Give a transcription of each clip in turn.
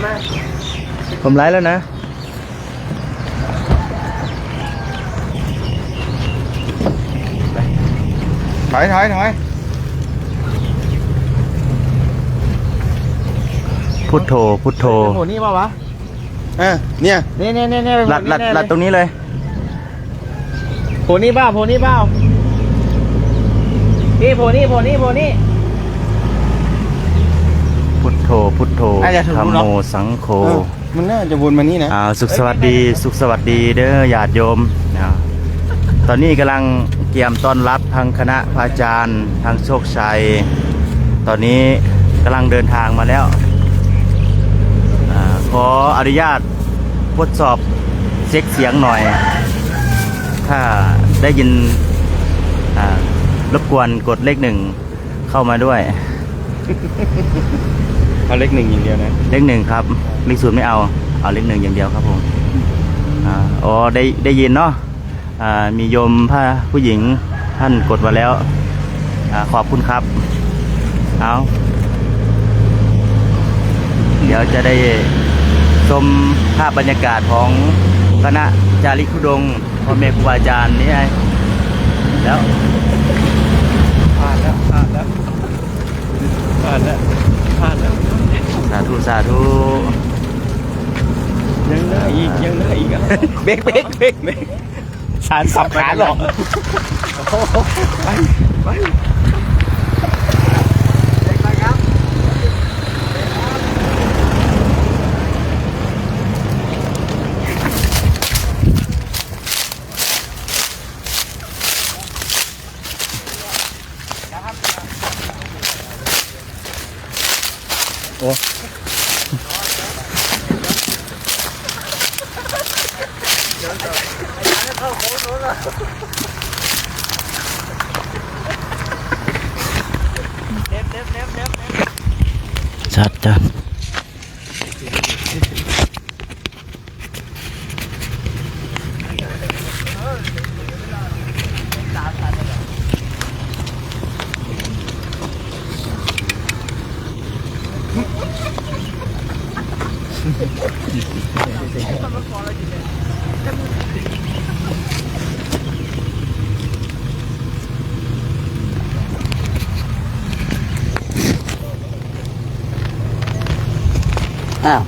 มาผมไลฟ์แล้วนะถอยพุทโธพุทโธ โหนี่ป่าววะ เนี่ย นี่ลัดตรงนี้เลย โหนี่เปล่าพี่โหนี่พุทโธพุทโธธัมโมสังโฆ มันน่าจะวนมานี่นะ สุขสวัสดีเด้อญาติโยมตอนนี้กำลังเตรียมต้อนรับทางคณะพระอาจารย์ทางโชคชัยตอนนี้กำลังเดินทางมาแล้วขออนุญาตทดสอบเช็คเสียงหน่อย ถ้าได้ยินรบกวนกดเลข 1เข้ามาด้วยเอาเลข 1อย่างเดียวนะเลข 1ครับเลข 0ไม่เอาเลข 1อย่างเดียวครับผมได้ยินเนาะมีโยมผู้หญิงท่านกดมาแล้วขอบคุณครับเดี๋ยวจะได้ชมภาพบรรยากาศของคณะจาริกธุดงค์พ่อแม่ครูบาอาจารย์นี่ไงแล้วผ่านแล้วสาธุยังได้อีกเบรกสารสับขาหรอกไปโอ้ชัดจัง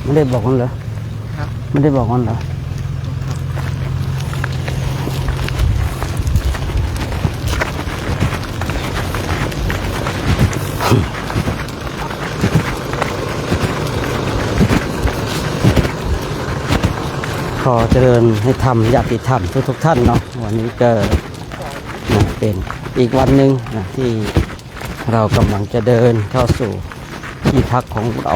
ไม่ได้บอกกันเหรอไม่ได้บอกกันเหรอขอเจริญให้ธรรมญาติธรรมทุกท่านเนาะวันนี้ก็เป็นอีกวันหนึ่งที่เรากำลังจะเดินเข้าสู่ที่พักของเรา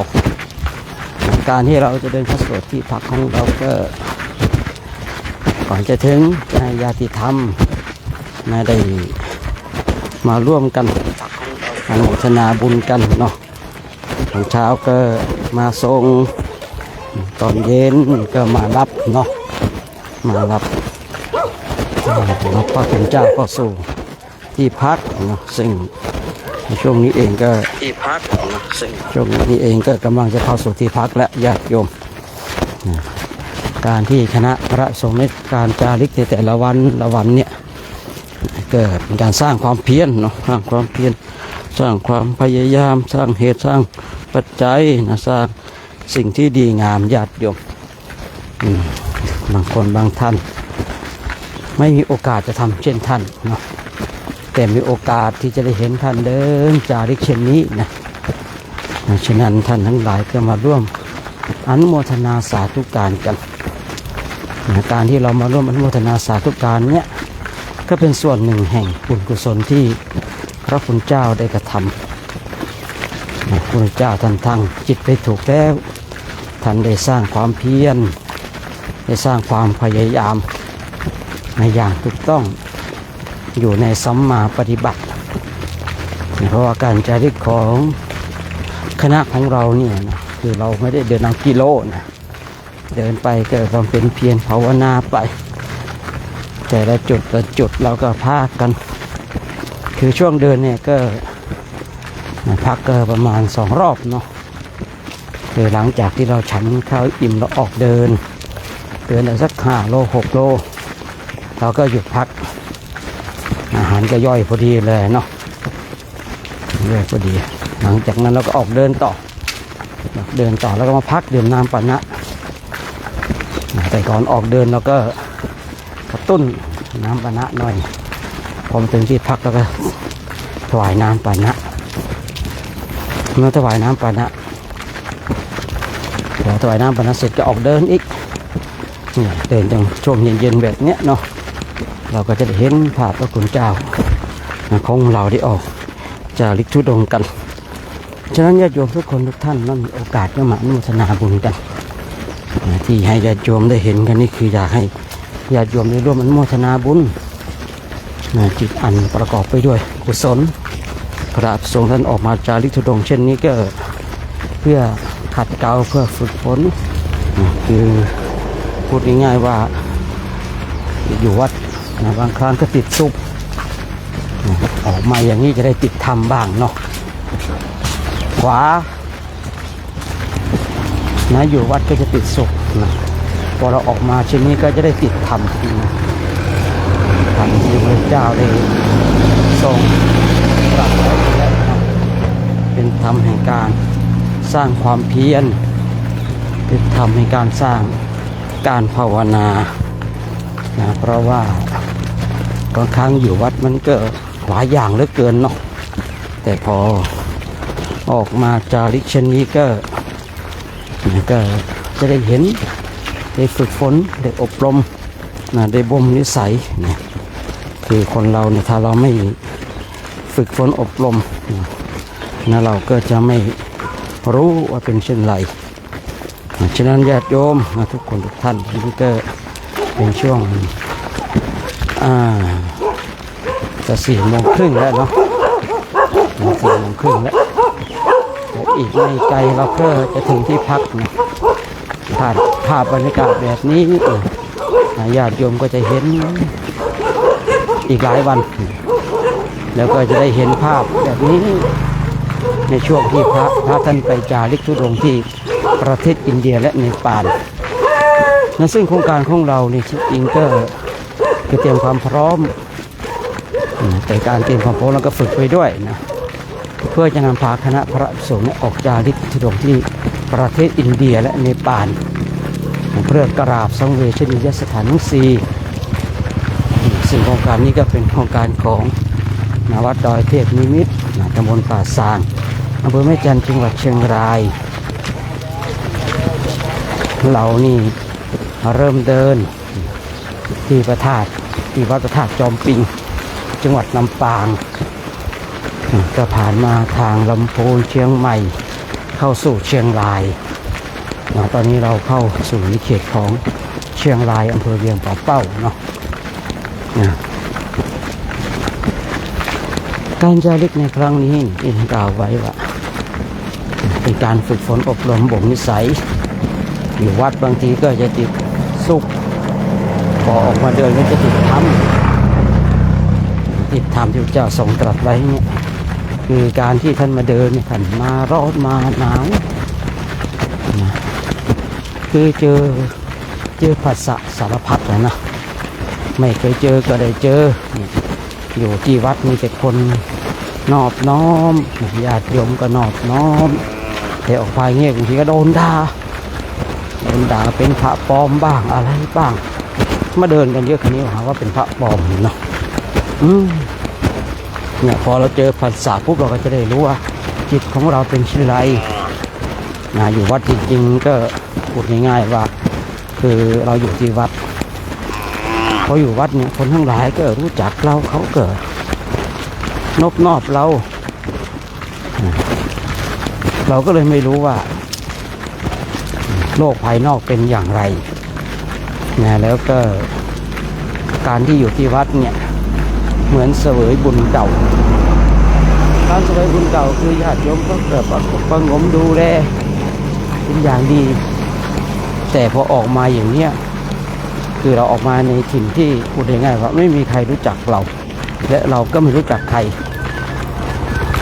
การที่เราจะเดินเข้าสู่ที่พักของเราก็ก่อนจะถึงญาติธรรมได้มาร่วมกันอนุโมทนาบุญกันเนาะตอนเช้าก็มาส่งตอนเย็นก็มารับเนาะมารับพระคุณเจ้าก็สู่ที่พักเนาะซึ่งช่วงนี้เองก็ที่พักช่วงนี้เองก็กำลังจะเข้าสู่ที่พักและญาติโยมการที่คณะพระสงฆ์ในการจาริกในแต่ละวันเนี่ยเกิดการสร้างความเพียรเนาะสร้างความเพียรสร้างความพยายามสร้างเหตุสร้างปัจจัยนะสร้างสิ่งที่ดีงามญาติโยมบางคนบางท่านไม่มีโอกาสจะทำเช่นท่านเนาะแต่มีโอกาสที่จะได้เห็นท่านเดินจาริกเช่นนี้นะฉะนั้นท่านทั้งหลายก็มาร่วมอนุโมทนาสาธุการกันการที่เรามาร่วมอนุโมทนาสาธุการเนี่ยก็เป็นส่วนหนึ่งแห่งบุญกุศลที่พระคุณเจ้าได้กระทำพระคุณเจ้าท่านทั้งจิตไปถูกแล้วท่านได้สร้างความเพียรได้สร้างความพยายามในอย่างถูกต้องอยู่ในสัมมาปฏิบัติเพราะว่าการจาริกของคณะของเราเนี่ยนะคือเราไม่ได้เดินทางกิโลนะเดินไปก็ต้องเป็นเพียรภาวนาไปแต่ละจุดเราก็พากันคือช่วงเดินเนี่ยก็พักก็ประมาณ2 รอบเนาะ คือหลังจากที่เราฉันข้าวอิ่มเราออกเดินได้สัก5 โล 6 โลเราก็หยุดพักอาหารก็ย่อยพอดีเลยเนาะย่อยพอดีหลังจากนั้นเราก็ออกเดินต่อแล้วก็มาพักดื่มน้ำปานะแต่ก่อนออกเดินเราก็กระตุ้นน้ำปานะหน่อยพอมาถึงที่พักเราก็ถวายน้ำปานะเมื่อถวายน้ำปานะพอถวายน้ำปานะเสร็จก็ออกเดินอีกเดินจังช่วงเย็นๆแบบเนี้ยเนาะเราก็จะได้เห็นภาพพระคุณเจ้าของเราได้ออกจาริกธุดงค์กันฉะนั้นญาติโยมทุกคนทุกท่านนั้นมีโอกาสก็มาอนุโมทนาบุญกันที่ให้ญาติโยมได้เห็นกันนี่คืออยากให้ญาติโยมได้ร่วมอนุโมทนาบุญจิตอันประกอบไปด้วยกุศลพระสงฆ์ท่านออกมาจาริกธุดงค์เช่นนี้ก็เพื่อขัดเกลาเพื่อฝึกฝนคือพูดง่ายๆว่าอยู่วัดบางครั้งก็ติดซุปออกมาอย่างนี้จะได้ติดธรรมบ้างเนาะขวาอยู่วัดก็จะติดสุขนะพอเราออกมาเช่นนี้ก็จะได้ติดธรรมนะธรรมที่พระเจ้าได้ทรงตรัสไว้แล้วเป็นธรรมแห่งการสร้างความเพียรเป็นธรรมแห่งการสร้างการภาวนาเพราะว่าบางครั้งอยู่วัดมันก็หลายอย่างเหลือเกินเนาะแต่พอออกมาจาริกเช่นนี้ก็จะได้เห็นได้ฝึกฝนได้อบรมได้บ่มนิสัยคือคนเราเนี่ยถ้าเราไม่ฝึกฝนอบรมเราก็จะไม่รู้ว่าเป็นเช่นไรฉะนั้นญาติโยมทุกคนทุกท่านที่ก็เป็นช่วงจะ4:30แล้วเนาะ4:30แล้วอีกไม่ไกลเราก็จะถึงที่พักนะผ่านภาพบรรยากาศแบบนี้ญาติโยมก็จะเห็นอีกหลายวันแล้วก็จะได้เห็นภาพแบบนี้ในช่วงที่พระท่านไปจาริกธุดงค์ที่ประเทศอินเดียและเนปาลซึ่งโครงการของเรานี่จริงก็เตรียมความพร้อมแต่การเตรียมความพร้อมเราก็ฝึกไปด้วยนะเพื่อจะนำพาคณะพระสงฆ์ออกจาริกธุดงค์ที่ประเทศอินเดียและเนปาลเพื่อกราบสังเวชนียสถานทั้ง4ซึ่งโครงการนี้ก็เป็นโครงการของวัดดอยเทพนิมิตรตำบลป่าซางอำเภอแม่จันทร์จังหวัดเชียงรายเรานี่เริ่มเดินที่พระธาตุที่วัดพระธาตุจอมปิงจังหวัดลำปางก็ผ่านมาทางลำพูนเชียงใหม่เข้าสู่เชียงรายตอนนี้เราเข้าสู่เขตของเชียงรายอำเภอเวียงป่าเป้าเนาะการจาริกในครั้งนี้ที่กล่าวไว้ว่าเป็นการฝึกฝนอบรมบ่มนิสัยอยู่วัดบางทีก็จะติดสุขพอออกมาเดินก็จะติดธรรมที่พระเจ้าทรงตรัสไว้เนี่ยคือการที่ท่านมาเดินท่านมาร้อนมาหนาวคือเจอผัสสะสารพัดเลยนะไม่เคยเจอก็ได้เจออยู่ที่วัดมีแต่คนนอบน้อมญาติโยมก็นอบน้อมแต่ออกไปเงี้ยบางทีก็โดนด่าเป็นพระปลอมบ้างอะไรบ้างมาเดินกันเยอะขนาดนี้หาว่าเป็นพระปลอมเนาะเนี่ยพอเราเจอผัสสะปุ๊บเราก็จะได้รู้ว่าจิตของเราเป็นเช่นไรอยู่วัดจริงๆก็พูดง่ายๆว่าคือเราอยู่ที่วัดพออยู่วัดเนี่ยคนทั้งหลายก็รู้จักเราเขาเกิดนอบเราก็เลยไม่รู้ว่าโลกภายนอกเป็นอย่างไรแล้วก็การที่อยู่ที่วัดเนี่ยเหมือนเสวยบุญเก่าการเสวยบุญเก่าคือญาติโยมก็เกิดประงมดูแลเป็นอย่างดีแต่พอออกมาอย่างเนี้ยคือเราออกมาในถิ่นที่พูดง่ายๆว่าไม่มีใครรู้จักเราและเราก็ไม่รู้จักใคร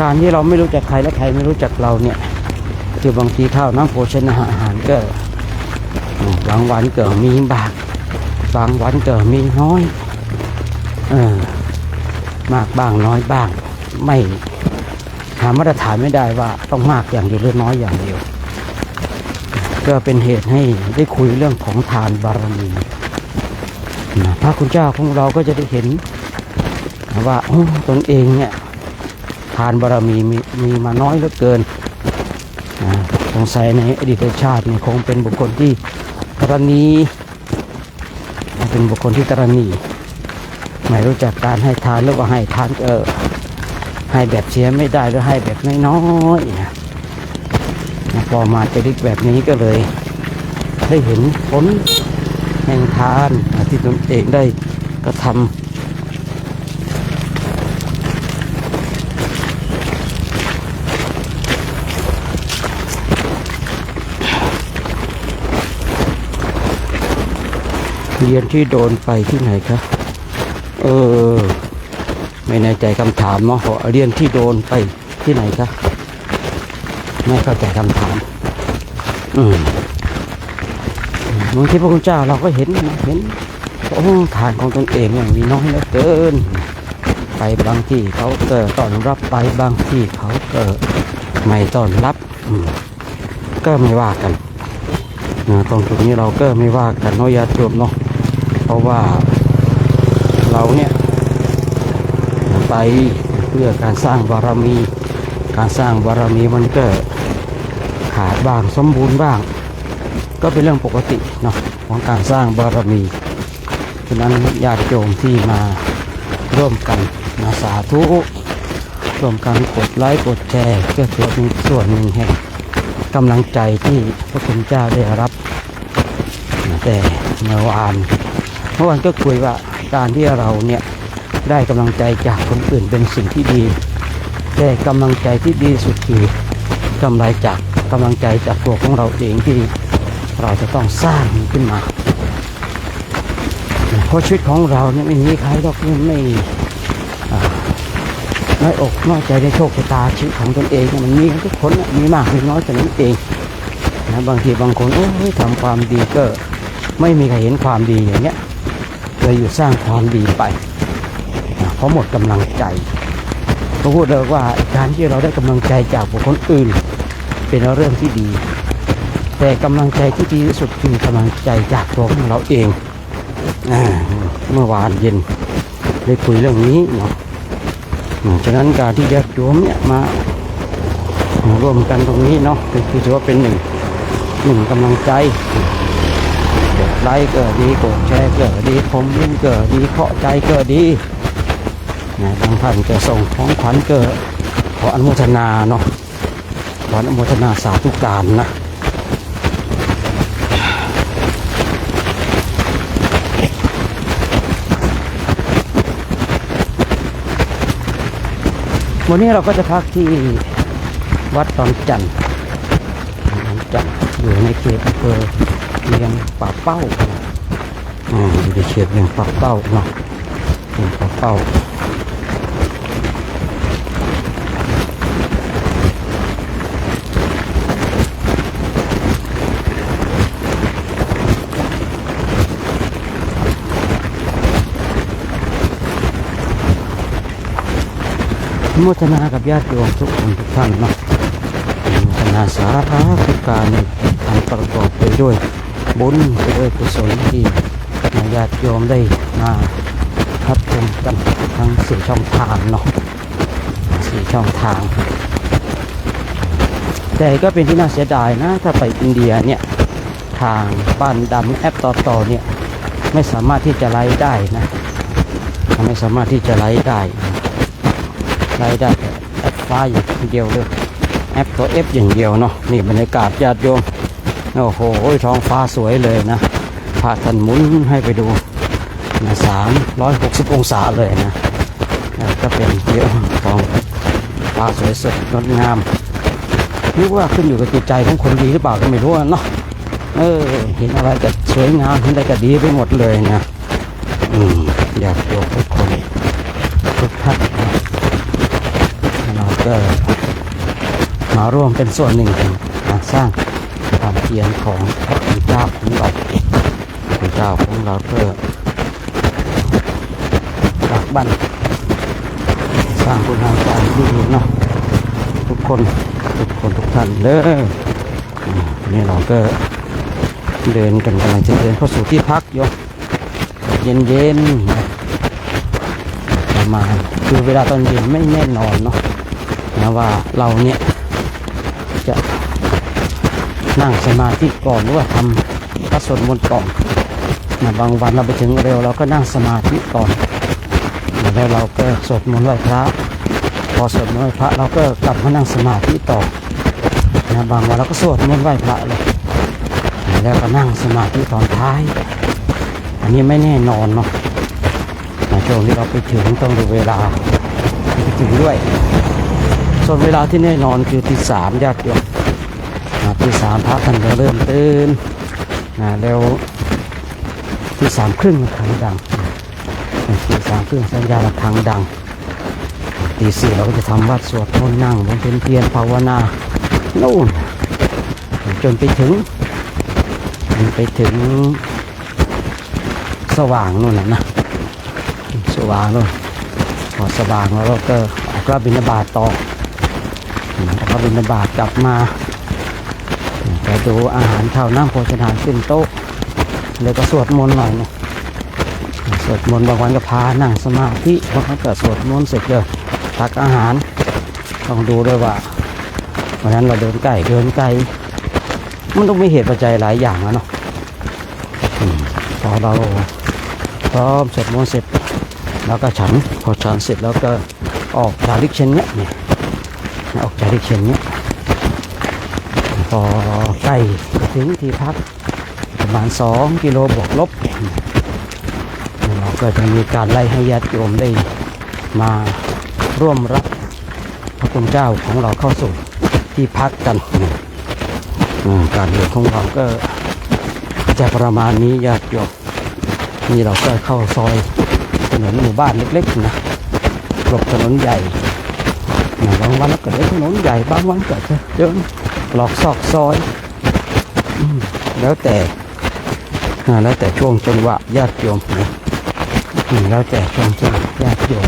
การที่เราไม่รู้จักใครและใครไม่รู้จักเราเนี่ย คือบางทีข้าวน้ำโภชนาอาหารก็บางวันก็มีบางวันก็มีน้อยมากบ้างน้อยบ้างไม่หามาตรฐานไม่ได้ว่าต้องมากอย่างเดียวหรือน้อยอย่างเดียวก็เป็นเหตุให้ได้คุยเรื่องของทานบารมีพระคุณเจ้าของเราก็จะได้เห็นว่าตนเองเนี่ยทานบารมีมีมาน้อยเหลือเกินสงสัยในอดีตชาติเนี่ยคงเป็นบุคคลที่ตรณีไม่รู้จักการให้ทานหรือว่าให้ทานให้แบบเสียไม่ได้หรือให้แบบน้อยๆพอมาจริตแบบนี้ก็เลยได้เห็นผลแห่งทานที่ตนเองได้กระทำเรียนที่โดนไปที่ไหนครับไม่แน่ใจคำถามเนาะเรียนที่โดนไปที่ไหนครับไม่เข้าใจคำถามบางทีพระคุณเจ้าเราก็เห็นทานของตนเองอย่างมีน้อยเหลือเกินไปบางที่เขาเกิดต้อนรับไปบางที่เขาเกิดไม่ต้อนรับก็ไม่ว่ากันตรงจุดนี้เราก็ไม่ว่ากันเนาะญาติโยมเนาะเพราะว่าเราเนี่ยไปเพื่อการสร้างบารมีมันก็ขาดบ้างสมบูรณ์บ้างก็เป็นเรื่องปกติเนาะของการสร้างบารมีฉะนั้นญาติโยมที่มาร่วมกันมาสาธุร่วมกันกดไลค์กดแชร์ก็ถือเป็นส่วนหนึ่งแห่งกำลังใจที่พระคุณเจ้าได้รับแต่เมื่อวานก็คุยว่าการที่เราเนี่ยได้กำลังใจจากคนอื่นเป็นสิ่งที่ดีแต่กำลังใจที่ดีสุดคือกำลังใจจากตัวของเราเองที่เราจะต้องสร้างขึ้นมาเพราะชีวิตของเราเนี่ยไม่มีใครหรอกไม่อกน้อยใจในโชคชะตาชีวิตของตนเองมันมีทุกคนมีมากมีน้อยแต่นั้นเองนะบางทีบางคนทำความดีก็ไม่มีใครเห็นความดีอย่างเงี้ยเลยอยู่สร้างความดีไปเพราะหมดกำลังใจก็พูดเลยว่าการที่เราได้กำลังใจจากบุคคลอื่นเป็นเรื่องที่ดีแต่กำลังใจที่ดีที่สุดคือกำลังใจจากตัวของเราเองเมื่อวานเย็นได้คุยเรื่องนี้เนาะฉะนั้นการที่ญาติโยมเนี่ยมาร่วมกันตรงนี้เนาะคือถือว่าเป็นหนึ่งกำลังใจกดไลค์ก็ดีกดแชร์ก็ดีคอมเมนต์ก็ดีเคาะใจก็ดีบางท่านจะส่งของขวัญก็ขออนุโมทนาเนาะขออนุโมทนาสาธุการนะวันนี้เราก็จะพักที่วัดตอนจันทร์อยู่ในเขตอำเภอเลียงป่าเป้าอยู่ในเขตเลียงป่าเป้าเนาะเลียงป่าเป้าโมทนากับญาติโยมทุกคนทุกท่านเนาะโมทนาสาธุการในการประกอบไปด้วยบุญไปด้วยกุศลที่ญาติโยมได้มารับชมกันทั้ง4 ช่องทางเนาะ4 ช่องทางแต่ก็เป็นที่น่าเสียดายนะถ้าไปอินเดียเนี่ยทางบ้านดำแอปต่อเนี่ยไม่สามารถที่จะไลฟ์ได้นะไม่สามารถที่จะไลฟ์ได้แอปฟ้าอย่างเดียวเลยแอปตัว F อย่างเดียวเนาะนี่บรรยากาศญาติโยมโอ้โหท้องฟ้าสวยเลยนะพาท่านหมุนให้ไปดู360 องศาเลยนะก็เป็นเรื่องของฟ้าสวยสดงดงามนึกว่าขึ้นอยู่กับจิตใจของคนดีหรือเปล่าก็ไม่รู้เนาะเห็นอะไรก็สวยงามเห็นอะไรก็ดีไปหมดเลยนะอยากโยกทุกคนทุกท่านเราก็มาร่วมเป็นส่วนหนึ่ง สร้างความเพียรของพระคุณเจ้าของเราพระคุณเจ้าของเราเพื่อรักบ้านสร้างคุณงามความดีเนาะทุกคนทุกท่านเลยนี่เราก็เดินกันกำลังจะเดินเข้าสู่ที่พักโยมเย็นประมาณคือเวลาตอนเย็นไม่แน่นอนเนาะนะว่าเราเนี่ยจะนั่งสมาธิก่อนหรือว่าทำพระสวดมนต์ก่อนนะบางวันเราไปถึงเร็วเราก็นั่งสมาธิก่อนแล้วเราก็สวดมนต์ไหว้พระพอสวดมนต์ไหว้พระเราก็กลับมานั่งสมาธิต่อนะบางวันเราก็สวดมนต์ไหว้พระเลยแล้วก็นั่งสมาธิตอนท้ายอันนี้ไม่แน่นอนเนาะช่วงที่เราไปถึงต้องดูเวลาไปถึงด้วยส่วนเวลาที่แน่นอนคือตี 3ญาติโยมตี 3พระท่านจะเริ่มตื่นแล้วตี 3 ครึ่งระฆังดังตี 3 ครึ่งสัญญาณระฆังดังตี 4เราก็จะทำวัดสวดมนต์นั่งบำเพ็ญเพียรภาวนานู่นจนไปถึงสว่างนู่นนะสว่างนู่นพอสว่างแล้วก็ออกรับบิณฑบาตต่อพอบิณฑบาตกลับมาจะดูอาหารข้าวน้ำโภชนาขึ้นโต๊ะแล้วก็สวดมนต์หน่อยนะสวดมนต์บางวันก็พานั่งสมาธิบางวันก็สวดมนต์เสร็จเลยตักอาหารต้องดูด้วยว่าวันนั้นเราเดินไกลมันต้องมีเหตุปัจจัยหลายอย่างนะเนาะพอเราพร้อมสวดมนต์เสร็จแล้วก็ฉันพอฉันเสร็จแล้วก็ออกจาริกเช่นนี้ออกจาริกเช่นนี้พอใกล้ถึงที่พักประมาณ2 กิโลบวกลบเราก็จะมีการไล่ให้ญาติโยมได้มาร่วมรับพระคุณเจ้าของเราเข้าสู่ที่พักกันการเดินของเราก็จะประมาณนี้ญาติโยมนี่เราก็เข้าซอยถนนหมู่บ้านเล็กๆนะหลบถนนใหญ่บางวันก็เดินถนนใหญ่บางวันก็เดินหลอกซอกซอยแล้วแต่ช่วงจังหวะญาติโยมนะแล้วแต่ช่วงจังหวะญาติโยม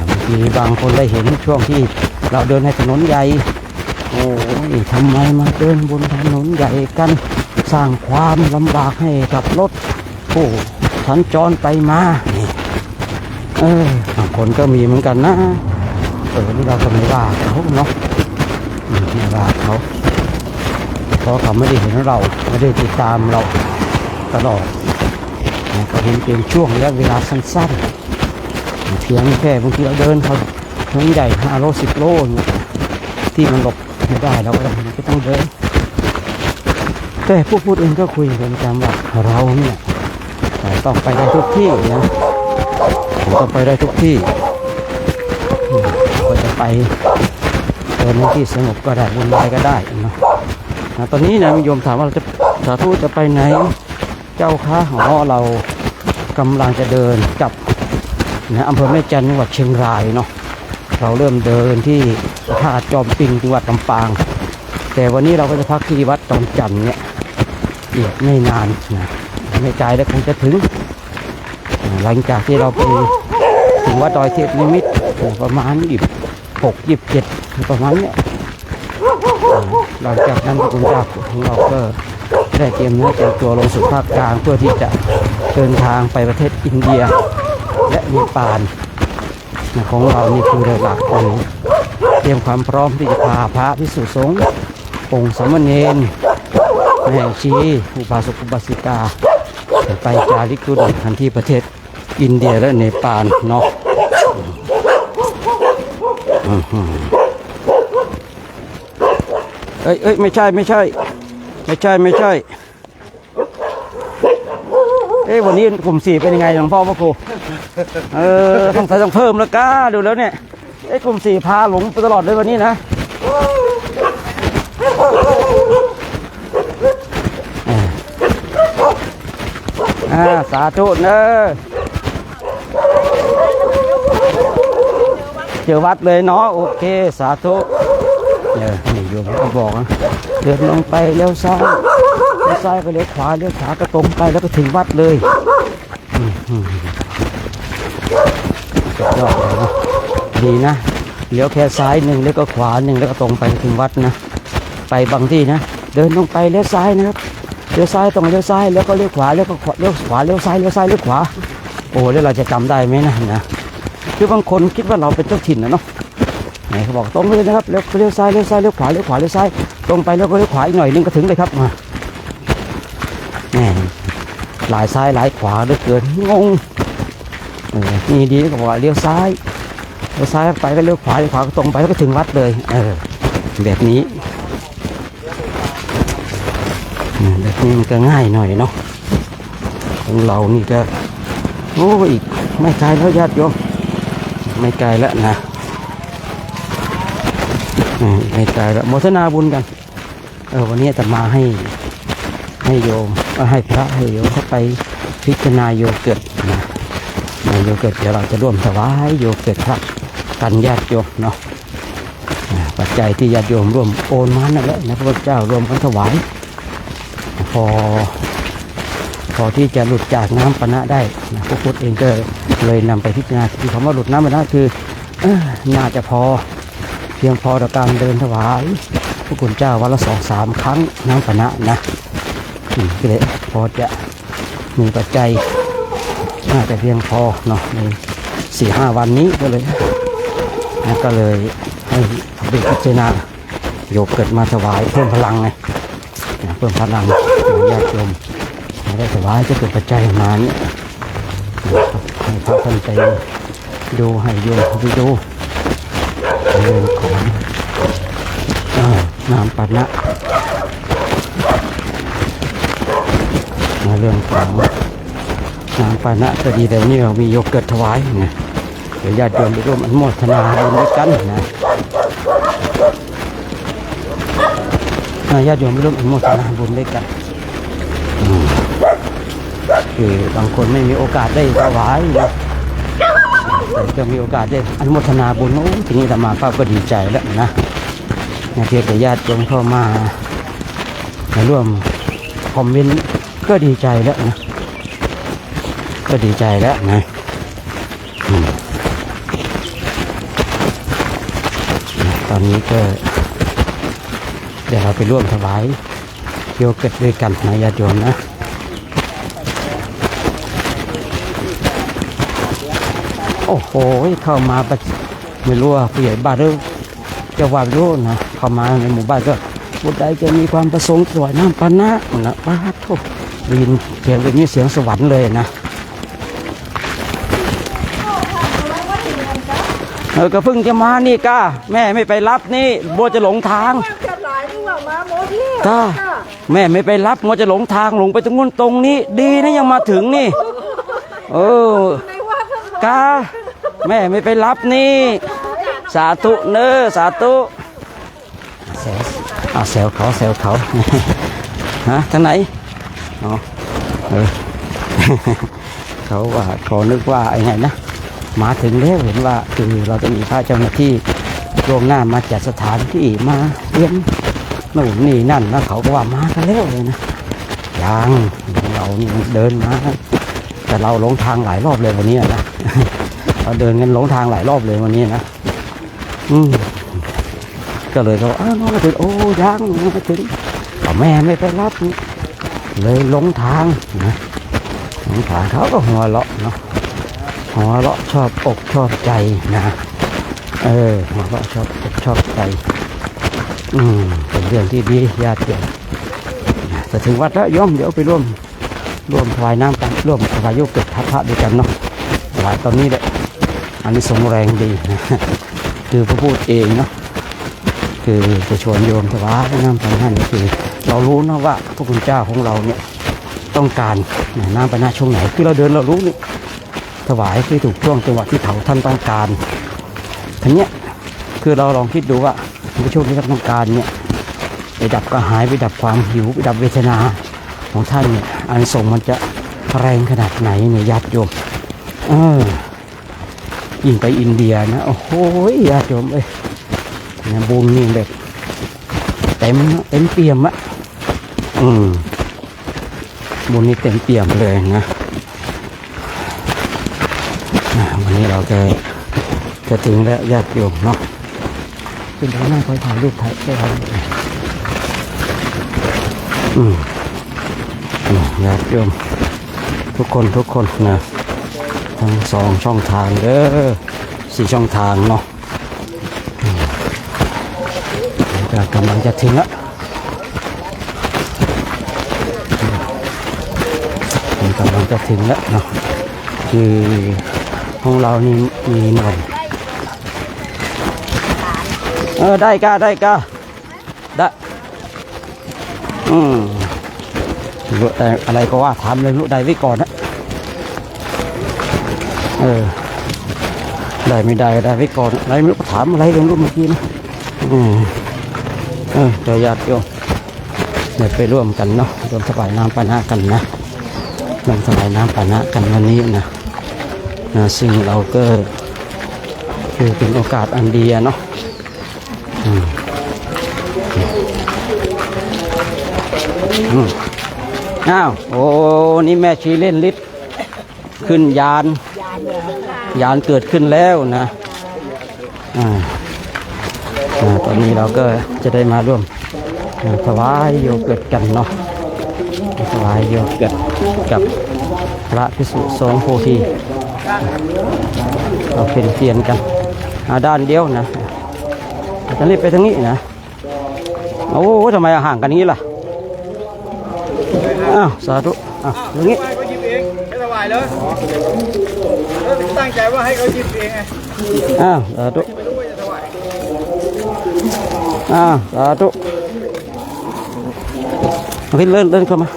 บางทีบางคนได้เห็นช่วงที่เราเดินในถนนใหญ่โอ้ยทำไมมาเดินบนถนนใหญ่กันสร้างความลำบากให้กับรถผู้สัญจรไปมาบางคนก็มีเหมือนกันนะนี่เราก็ไม่ว่าเขาเนาะไม่ว่าเขาเพราะเขาไม่ได้เห็นเราไม่ได้ติดตามเราตลอดเขาเห็นเป็นช่วงระยะเวลาสั้นๆเพียงแค่บางทีเราเดินเขาถนนใหญ่5 โล 10 โลที่มันหลบไม่ได้เราก็ต้องเดินแต่พูดเองก็คุยกันประจำว่าเราเนี่ยต้องไปได้ทุกที่นะผมต้องไปได้ทุกที่ก็จะไปเดินในที่สงบก็ได้วุ่นวายก็ได้นะตอนนี้นะโยมถามว่าเราจะสาธุจะไปไหนเจ้าคะเรากำลังจะเดินกลับอำเภอแม่จันทร์จังหวัดเชียงรายเนาะเราเริ่มเดินที่ท่าจอมปิงจังหวัดลำปางแต่วันนี้เราก็จะพักที่วัดจอมจันทร์เนี่ยอีกไม่นานนะไม่ไกลแล้วคงจะถึงหลังจากที่เราไปถึงวัดดอยเทพนิมิตรประมาณ26 27ประมาณเนี้ยหลังจากนั้นพระคุณเจ้าของเราก็ได้เตรียมเนื้อเตรียมตัวลงสู่ภาคกลางเพื่อที่จะเดินทางไปประเทศอินเดียและเนปาลของเรานี่คือหลักของเตรียมความพร้อมที่จะพาพระภิกษุสงฆ์องค์สามเณรแม่ชีอุบาสกอุบาสิกาไปจาริกธุดงค์ที่ประเทศอินเดียและเนปาลเนาะไม่ใช่วันนี้กลุ่ม 4เป็นยังไงหลวงพ่อพระครูต้องเพิ่มแล้วก้าดูแล้วเนี่ยกลุ่ม 4พาหลงไปตลอดเลยวันนี้นะสาธุเนอะเจอวัดเลยเนาะโอเคสาธุ นี่โยมก็บอกนะเดินลงไปเลี้ยวซ้ายก็เลี้ยวขวาก็ตรงไปแล้วก็ถึงวัดเลยสุดยอดเลยนะดีนะเลี้ยวแค่ซ้ายหนึ่งแล้วก็ขวาหนึ่งแล้วก็ตรงไปถึงวัดนะไปบางที่นะเดินลงไปเลี้ยวซ้ายนะครับเลี้ยวซ้ายตรงเลี้ยวซ้ายแล้วก็เลี้ยวขวาแล้วก็เลี้ยวขวาเลี้ยวซ้ายเลี้ยวขวาโอ้แล้วเราจะจำได้ไหมนะคือบางคนคิดว่าเราเป็นเจ้าถิ่นนะเนาะไหนเขาบอกตรงเลยนะครับเลี้ยวซ้ายเลี้ยวขวาเลี้ยวซ้ายตรงไปแล้วก็เลี้ยวขวาอีกหน่อยนึงก็ถึงเลยครับมาแหมหลายซ้ายหลายขวาเหลือเกินงงนี่ดีก็บอกว่าเลี้ยวซ้ายไปก็เลี้ยวขวาก็ตรงไปแล้วก็ถึงวัดเลยแบบนี้มันก็ง่ายหน่อยเนาะของเรานี่ก็โอ้อีกไม่ไกลแล้วญาติโยมไม่ไกลแล้วนะไม่ไกลแล้วโมทนาบุญกันวันนี้จะมาให้โยมให้พระให้โยมเข้าไปพิจารณาโยเกิดนะโยเกิดเดี๋ยวเราจะร่วมถวายโยเกิดพระกันญาติโยมเนาะปัจจัยที่ญาติโยมร่วมโอนมานั่นแหละนะพระพุทธเจ้ารวมกันถวายพอที่จะหลุดจากน้ำปนะได้นะพระพุทธเองก็เลยนำไปพิจารณาที่คำว่าหลุดน้ำปนะคือน่าจะเพียงพอต่อการเดินถวายพระคุณเจ้าวันละ 2-3 ครั้งน้ำปนะนะก็เลยพอจะมีปัจจัยน่าจะเพียงพอเนาะใน 4-5 วันนี้ก็เลยให้พิจารณาโยกเกิดมาถวายเพิ่มพลังไงเพิ่มพลังญาติโยมได้ถวายจะเกิดปัจจัยมาเนี่ยให้พระท่านไปดูให้โยมไปดูเรื่องของน้ำปานะเรื่องของน้ำปานะก็ดีแต่วันนี้เรามีโยเกิร์ตถวายนะเดี๋ยวญาติโยมไปร่วมอนุโมทนาบุญด้วยกันนะญาติโยมไปร่วมอนุโมทนาบุญด้วยกันคือบางคนไม่มีโอกาสได้ถวายนะแต่ก็มีโอกาสได้อนุโมทนาบุญทีนี้อาตมาก็ดีใจแล้วนะเพียงแต่ญาติโยมเข้ามาร่วมคอมเมนต์ก็ดีใจแล้วนะตอนนี้ก็เดี๋ยวเราไปร่วมถวายโยเกิร์ตด้วยกันนะญาติโยมนะโอ้โหเข้ามาไม่รู้ว่าผู้ใหญ่บ้านหรือจะว่าไม่รู้นะเข้ามาในหมู่บ้านก็ผู้ใดจะมีความประสงค์ถวายน้ำปานะป้าทุกได้ยินเสียงแบบนี้เสียงสวรรค์เลยนะก็เพิ่งจะมานี่ก้าแม่ไม่ไปรับนี่โบจะหลงทางก้าแม่ไม่ไปรับโมจะหลงทางหลงไปตรงนู้นตรงนี้ดีนะยังมาถึงนี่ก้าแม่ไม่ไปรับนี่สาธุเนอสาธุแซวเขาฮะทางไหนเขาว่าเขานึกว่าไอ้ไงนะมาถึงแล้วเห็นว่าคือเราจะมีพระเจ้าหน้าที่โรงหน้ามาจัดสถานที่มาเลี้ยงนู่นนี่นั่นแล้วเขาก็ว่ามากันแล้วเลยนะยังเรานี่เดินมาแต่เราหลงทางหลายรอบเลยวันนี้นะเราเดินกันหลงทางหลายรอบเลยวันนี้นะก็เลยเขาน้องมาถึงโอ้ยังมาถึงแม่ไม่ไปรับเลยหลงทางนะหลงทางเขาก็หัวเราะเนาะหัวเราะชอบอกชอบใจนะหัวเราะชอบอกชอบใจเป็นเรื่องที่ดีญาติโยมแต่ถึงวัดแล้วย่อมเดี๋ยวไปร่วมถวายน้ำกันร่วมถวายโยเกิร์ตพระด้วยกันเนาะถวายตอนนี้แหละอันนี้ทรงแรงดีนะคือพระพูดเองเนาะคือจะชวนโยมถวายน้ำปานะนี่คือเรารู้นะว่าพระคุณเจ้าของเราเนี่ยต้องการน้ำปานะช่วงไหนคือเราเดินเรารู้นี่ถวายที่ถูกช่วงจังหวะที่เขาท่านต้องการทีเนี้ยคือเราลองคิดดูว่าในช่วงที่ท่านต้องการเนี่ยไปดับกระหายไปดับความหิวไปดับเวทนาของท่านเนี่ยอานิสงส์มันจะแรงขนาดไหนเนี่ยญาติโยมยิ่งไปอินเดียนะโอ้โหญาติโยมบุญนี่แบบ ต็มเปี่ยมอะบุญนี้เต็มเปี่ยมเลยนะวันนี้เราจะถึงแล้วญาติโยมเนาะขึ้นไปนั่งคอยถ่ายรูปถ่ายได้ครับญาติโยมทุกคนนะทั้ง2 ช่องทางเด้อ4 ช่องทางเนาะกำลังจะถึงละกำลังจะถึงแล้วเนาะคือของเรานี่มีหน่อยได้กะได้รู้แต่อะไรก็ว่าทำเลยรู้ได้ไว้ก่อนนะได้ไม่ได้ไว้ก่อนอะไรไม่รู้ถามอะไรเรื่องรูปเมื่อกี้นะเดี๋ยวญาติโยมเดี๋ยวไปร่วมกันเนาะร่วมถวายน้ำปานะกันนะร่วมถวายน้ำปานะกันวันนี้นะซึ่งเราก็คือเป็นโอกาสอันดีเนาะอ้าวโอ้นี่แม่ชีเล่นฤทธิ์ขึ้นยานเกิดขึ้นแล้วนะตอนนี้เราก็จะได้มาร่วมถวายโยเกิร์ตกันเนาะถวายโยเกิร์ตกับพระภิกษุสงฆ์โพธิเราเปลี่ยนกันด้านเดียวนะจะรีบไปทางนี้นะโอ้ทำไมห่างกันนี้ล่ะสาธุตรงนี้เขาหยิบเองให้ถวายเลยแล้วตั้งใจว่าให้เขาหยิบเองไงสาธุไม่รู้ว่าจะถวายสาธุขึ้นเลื่อนเข้ามา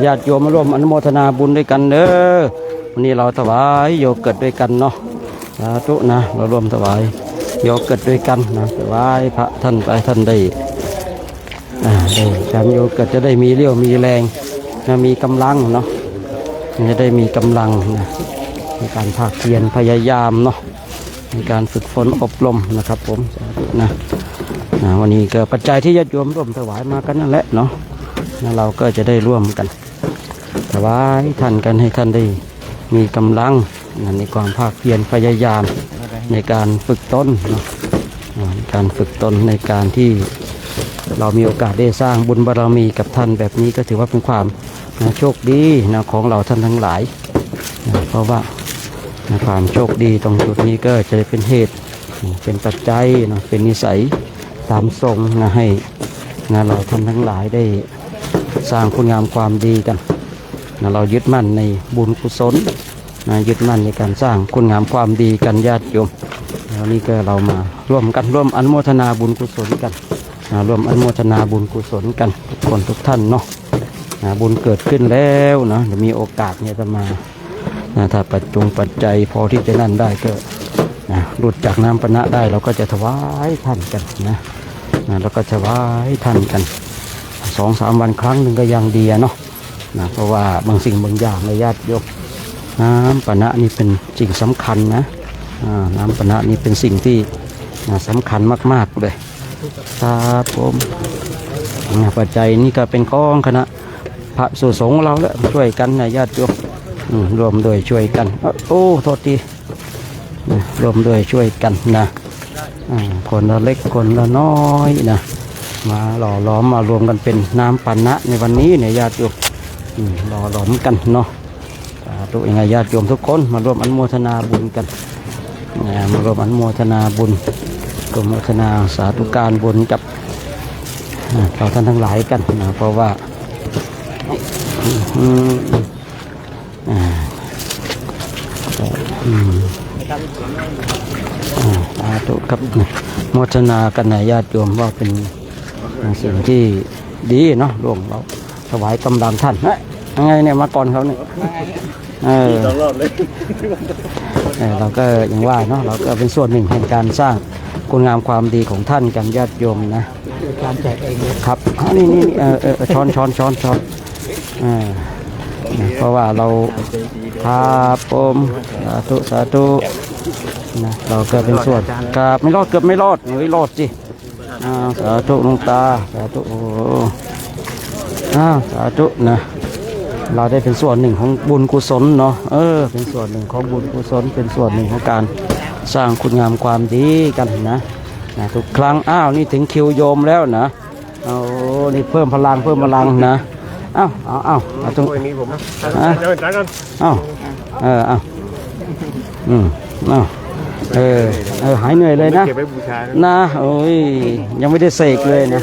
ญาติโยมมาร่วมอนุโมทนาบุญด้วยกันเด้อวันนี้เราถวายโยเกิร์ตด้วยกันเนาะสาธุนะเราร่วมถวายโยเกิร์ตด้วยกันนะถวายพระท่านไปท่านได้การโยเกิร์ตจะได้มีเรี่ยวมีแรงนะมีกำลังเนาะจะได้มีกำลังนะในการภาคเพียรพยายามเนาะในการฝึกฝนอบรมนะครับผมสาธุนะวันนี้ก็ปัจจัยที่ญาติโยมร่วมถวายมากันนั่นแหละเนาะเราก็จะได้ร่วมกันถวายท่านกันให้ท่านได้มีกำลังในความภาคเพียรพยายามในการฝึกตนเนาะการฝึกตนในการที่เรามีโอกาสได้สร้างบุญบารมีกับท่านแบบนี้ก็ถือว่าเป็นความโชคดีนะของเราท่านทั้งหลายเพราะว่าความโชคดีตรงจุดนี้ก็จะเป็นเหตุเป็นปัจจัยนะเป็นนิสัยตามทรงนะให้เราท่านทั้งหลายได้สร้างคุณงามความดีกันเรายึดมั่นในบุญกุศลยึดมั่นในการสร้างคุณงามความดีกันญาติโยมแล้วนี่ก็เรามาร่วมกันร่วมอนุโมทนาบุญกุศลกันร่วมอนุโมทนาบุญกุศลกันทุกคนทุกท่านเนาะบุญเกิดขึ้นแล้วนะจะมีโอกาสเนี่ยจะมาถ้าปัจจัยพอที่จะนั่นได้ก็หลุดจากน้ำปนะได้เราก็จะถวายท่านกันนะเราก็ถวายท่านกัน2-3 วันครั้งหนึ่งก็ยังดีเนาะเพราะว่าบางสิ่งบางอย่างในญาติโยมน้ำปนะนี่เป็นสิ่งสำคัญนะน้ำปนะนี่เป็นสิ่งที่สำคัญมากๆเลยครับผมปัจจัยนี่ก็เป็นกองคณะพระสุสงฆ์เราแล้วช่วยกันนะญาติโยมรวมด้วยช่วยกันโอ้โทษทีรวมด้วยช่วยกันนะคนละเล็กคนละน้อยนะมาหล่อล้อมมารวมกันเป็นน้ำปานะในวันนี้เนี่ยญาติโยมหล่อล้อมกันเนาะตัวยังไงญาติโยมทุกคนมาร่วมอนุโมทนาบุญกันมาร่วมอนุโมทนาบุญร่วมอนุโมทนาสาธุการบุญกับเราท่านทั้งหลายกันนะเพราะว่าสาธุครับโมทนากันนะญาติโยมว่าเป็นสิ่งที่ดีเนาะร่วมเราถวายกำลังท่านยังไงเนี่ยมาก่อนเขาเนี่ยเราก็อย่างว่าเนาะเราก็เป็นส่วนหนึ่งแห่งการสร้างคุณงามความดีของท่านกันญาติโยมนะการแจกเองครับนี่ช้อน เพราะว่าเราครับผมสาธุสาธุนะเราก็เป็นส่วนครับไม่รอดเกือบไม่รอดเฮ้ยรอดสิสาธุหลวงตาสาธุโอ้สาธุนะเราได้เป็นส่วนหนึ่งของบุญกุศลเนาะเป็นส่วนหนึ่งของบุญกุศลเป็นส่วนหนึ่งของการสร้างคุณงามความดีกันนะทุกครั้งนี่ถึงคิวโยมแล้วนะนี่เพิ่มพลังนะเอาตรงนี้ผมหายเหนื่อยเลยนะนะโอ้ยยังไม่ได้เสกเลยนะ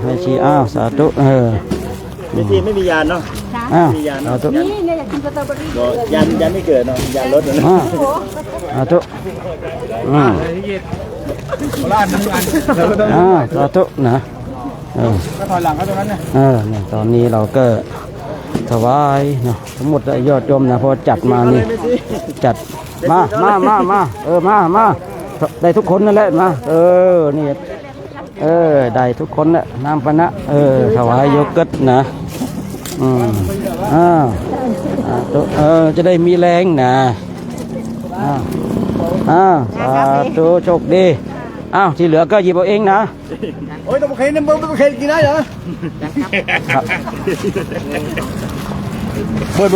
ให้ชี้สาธุไม่มียานเนาะมียานเนาะนี่เนี่ยอยากกินสตรอเบอรี่ยานไม่เกิดเนาะยานรถนะสาธุสาธุนะก็ถอยหลังเขาตรงนั้นนะเนี่ยตอนนี้เราก็ถวายเนาะทั้งหมดยอดโยมนะพอจัดมานี่จัดมาได้ทุกคนนั่นแหละมานี่ได้ทุกคนแหละน้ำปนะถวายโยเกิร์ตนะจะได้มีแรงนะสาธุโชคดีที่เหลือก็หยิบเอาเองนะโอ้ยต้องเคยน้ำมันต้องเคยกินได้เหรอเบิ้ล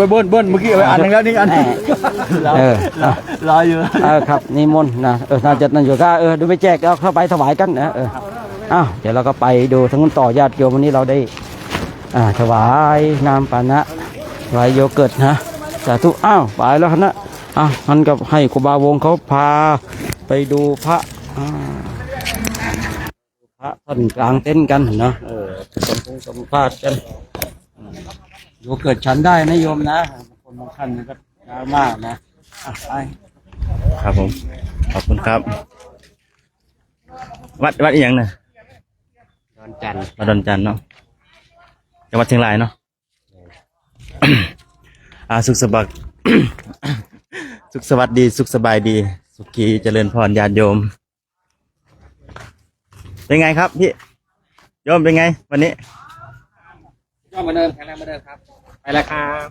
เมื่อกี้เอาไปอันนึงแล้วนี่อันรออยู่ครับนิมนต์นะน่าจะนั่นอยู่ก็ดูไปแจกเอาเข้าไปถวายกันนะเดี๋ยวเราก็ไปดูทั้งต่อญาติโยมวันนี้เราได้ถวายน้ำปานะถวายโยเกิร์ตนะสาธุไปแล้วนะมันกับให้ครูบาวงเขาพาไปดูพระท่านกลางเต็นท์กันเนาะสัมภาษณ์กันโยเกิร์ตฉันได้นะโยมนะคนบางท่านก็มากนะไปครับผมขอบคุณครับวัดอีกอย่างนะดอนจันทร์เนาะจังหวัดเชียงรายเนาะสุขสบายสุขสวัสดีสุขสบายดีสุขีเจริญพรญาติโยมเป็นไงครับพี่โยมเป็นไงวันนี้ย่อมาเดินแข็งแรงมาเดินครับไปแล้วครับ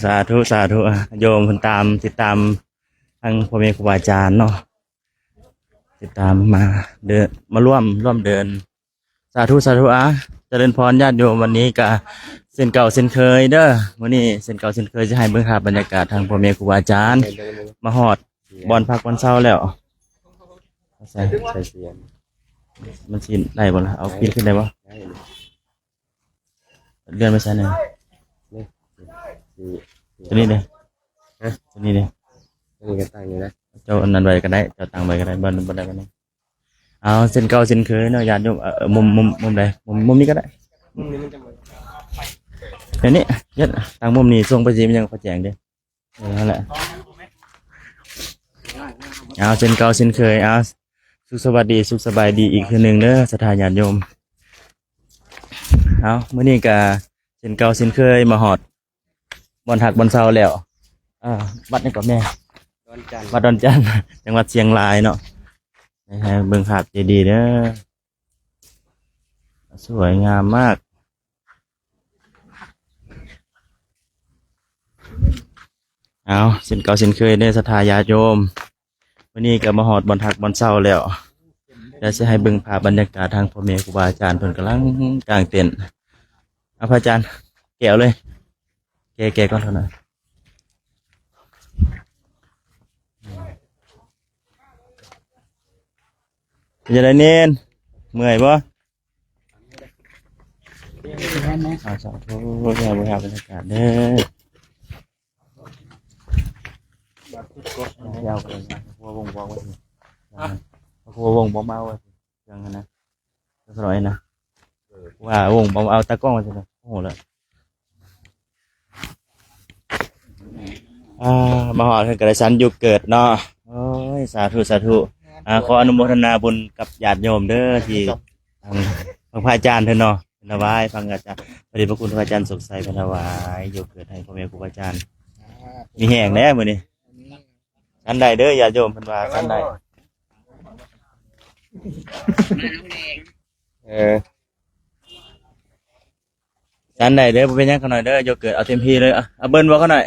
สาธุโยมคนติดตามทางพ่อแม่ครูบาอาจารย์เนาะติดตามมาเดินมาร่วมเดินสาธุเจริญพรญาติโยมวันนี้ก็เส้นเก่าเส้นเคยเด้อวันนี้เส้นเก่าเส้นเคยจะให้เบิ่งภาพบรรยากาศทางพ่อแม่ครูบาอาจารย์มาฮอดบอนพักบอนเช้าแล้วใส่เสียงมันสิได้บ่ล่ะเอาปีนขึ้นได้บ่เลื่อนไปใส่หน่อยตัวนี้เลยตัวนี้เลยนี่ก็ตั้งอยู่นะเจ้าอันนั้นไว้ก็ได้เจ้าตั้งไว้ก็ได้บ่ได้ก็ได้เอาเส้นเก่าเส้นเคยเนาะญาติโยมมุมใดมุมนี้ก็ได้เดี๋ยวนี้ยัดทางมุมนี้ส่งไปสิมันยังพอแจงเด้นั่นแหละเอาเส้นเก่าเส้นเคยเอาสุขสวัสดีสุขสบายดีอีกคืนหนึ่งเด้อสถานญาติโยมเอาเมื่อนี้ก็เส้นเก่าเส้นเคยมาหอดบอนหักบอนเซาแล้ววัดนี่ก่อนแม่วัดดอนจันทร์จังหวัดเชียงรายเนาะให้เบิ่งภาพดีๆเด้อสวยงามมากเอาเส้นเก่าเส้นเคยเด้อสถานญาติโยมวันนี้ก็มาหอดบอนหักบอนเซาแล้วเดี๋ยวจะให้เบิ่งภาพบรรยากาศทางพ่อแม่ครูบาอาจารย์เพิ่นกำลังกลางเต็นท์พระอาจารย์แก้วเลยแก้ก่อนเท่านั้นจะได้เน้นเมื่อยบ่สาธุบริหารบรรยากาศเด้อยาวเลยนะพวกวงบอกว่าพวกวงบอกมาว่าอย่างนั้นนะสลอยนะว่าวงบอกเอาตากล้องมาสิครับโอ้โหเลยมาหอดกระสันอยู่เกิดเนาะโอ้ยสาธุขออนุโมทนาบุญกับญาติโยมเด้อที่ทางพระอาจารย์เถอะเนาะถวายฟังอาจารย์พระเดชพระคุณพระอาจารย์สุขใสถวายอยู่เกิดให้พ่อแม่ครูอาจารย์มีแห่งแน่มื้อนี้ท่านใดเด้อญาติโยมเพิ่นว่าท่านใด จานใดเด้อบ่เป็นหยังเขาหน่อยเด้อโยเกิร์ตเอาเต็มที่เลยเอาเบิ้ลบ่เขาหน่อย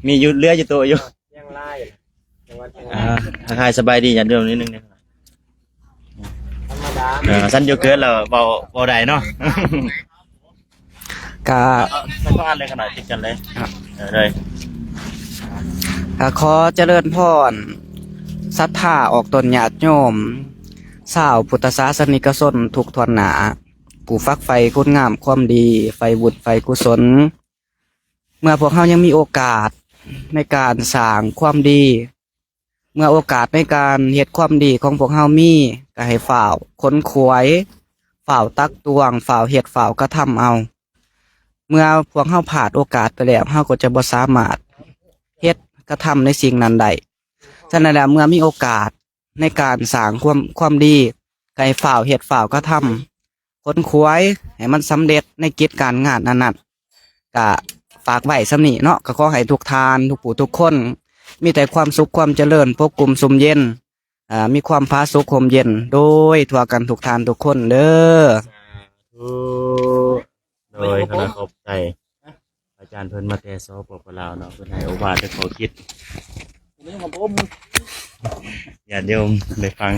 มีอยู่เหลืออยู่ตัวอยู่ ยังไล่จังหวัดยังไล่ ทักทายสบายดีอย่าเดิมนิดนึงเนี่ย ธรรมดา สั้นโยเกิร์ตเราเบาได้เนาะ กะ ไม่ต้องอ่านเลยขนาดติดกันเลยเลย ขอเจริญพรศรัทธาออกตนญาติโยมสาวพุทธศาสนิกชนทุกทวนหนาผู้ฟักไฟคุณงามความดีไฟบุญไฟกุศลเมื่อพวกเขายังมีโอกาสในการสร้างความดี เมื่อโอกาสในการเฮ็ดความดีของพวกเขามีก็ให้ฝ่าวค้นขวยฝ่าวตักตวงฝ่าวเฮ็ดฝ่าวกระทำเอา เมื่อพวกเขาผ่านโอกาสไปแล้วเขาก็จะบ่สามารถเฮ็ดกระทำในสิ่งนั้นได้ฉะนั้นแล้วเมื่อมีโอกาสในการสร้างความดีก็ให้ฝ่าวเฮ็ดฝ่าวกระทำค้นขวยให้มันสำเร็จในกิจการงานนั้นๆก็ฝากไว้สำนี้เนาะก็ขอให้ทุกทานทุกผู้ทุกคนมีแต่ความสุขความเจริญพกกลุ่มสุมเย็นมีความผาสุกห่มเย็นโดยทั่วกันทุกทานทุกคนเด้อ โดยคณะขอบใจอาจารย์เพิ่นมาแต่ซอปปลาวเนาะเพิ่นให้โอวาทให้เขาคิดญาติโยมได้ฟัง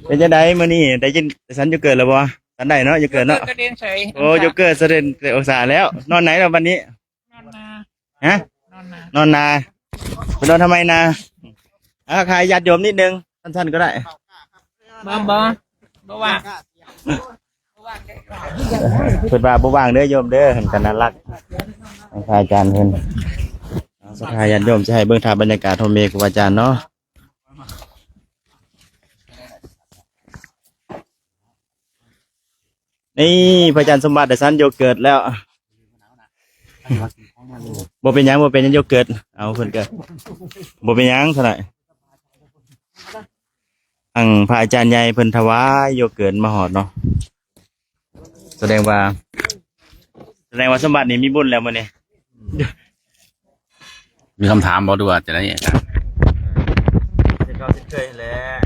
เป็นจังไดมื้อนี้ได้ยินสันโยเกิร์ตแล้วบ่สันได้เนาะโยเกิร์ตเนาะ กระเด็นใส่ โอ้โยเกิร์ตแสดงแต่องศาแล้ว นอนไหนแล้ววันนี้ นอนนา ฮะ นอนนาน อนนาไปนอนทำไมนาใครญาติโยมนิดนึงสั้นๆก็ได้ บ่ว่า เพิ่นว่าบ่ว่างเด้อโยมเด้อเห็นกันน่ารักพระอาจารย์เพิ่นสภาญาติโยมจะให้เบิ่งภาพบรรยากาศโฮมเมครูอาจารย์เนาะนี่พระอาจารย์สมบัติได้สันโยเกิร์ตแล้วบ่เป็นหยังบ่เป็นหยังโยเกิร์ตเอาเพิ่นก็บ่เป็นหยังเท่าไหร่พระอาจารย์ใหญ่เพิ่นถวายโยเกิร์ตมาฮอดเนาะแสดงว่าสมบัตินี่มีบุญแล้วมื้อนี้ มีคำถามบอกดูว่าจะได้ยังไง เขาเคยแล้ว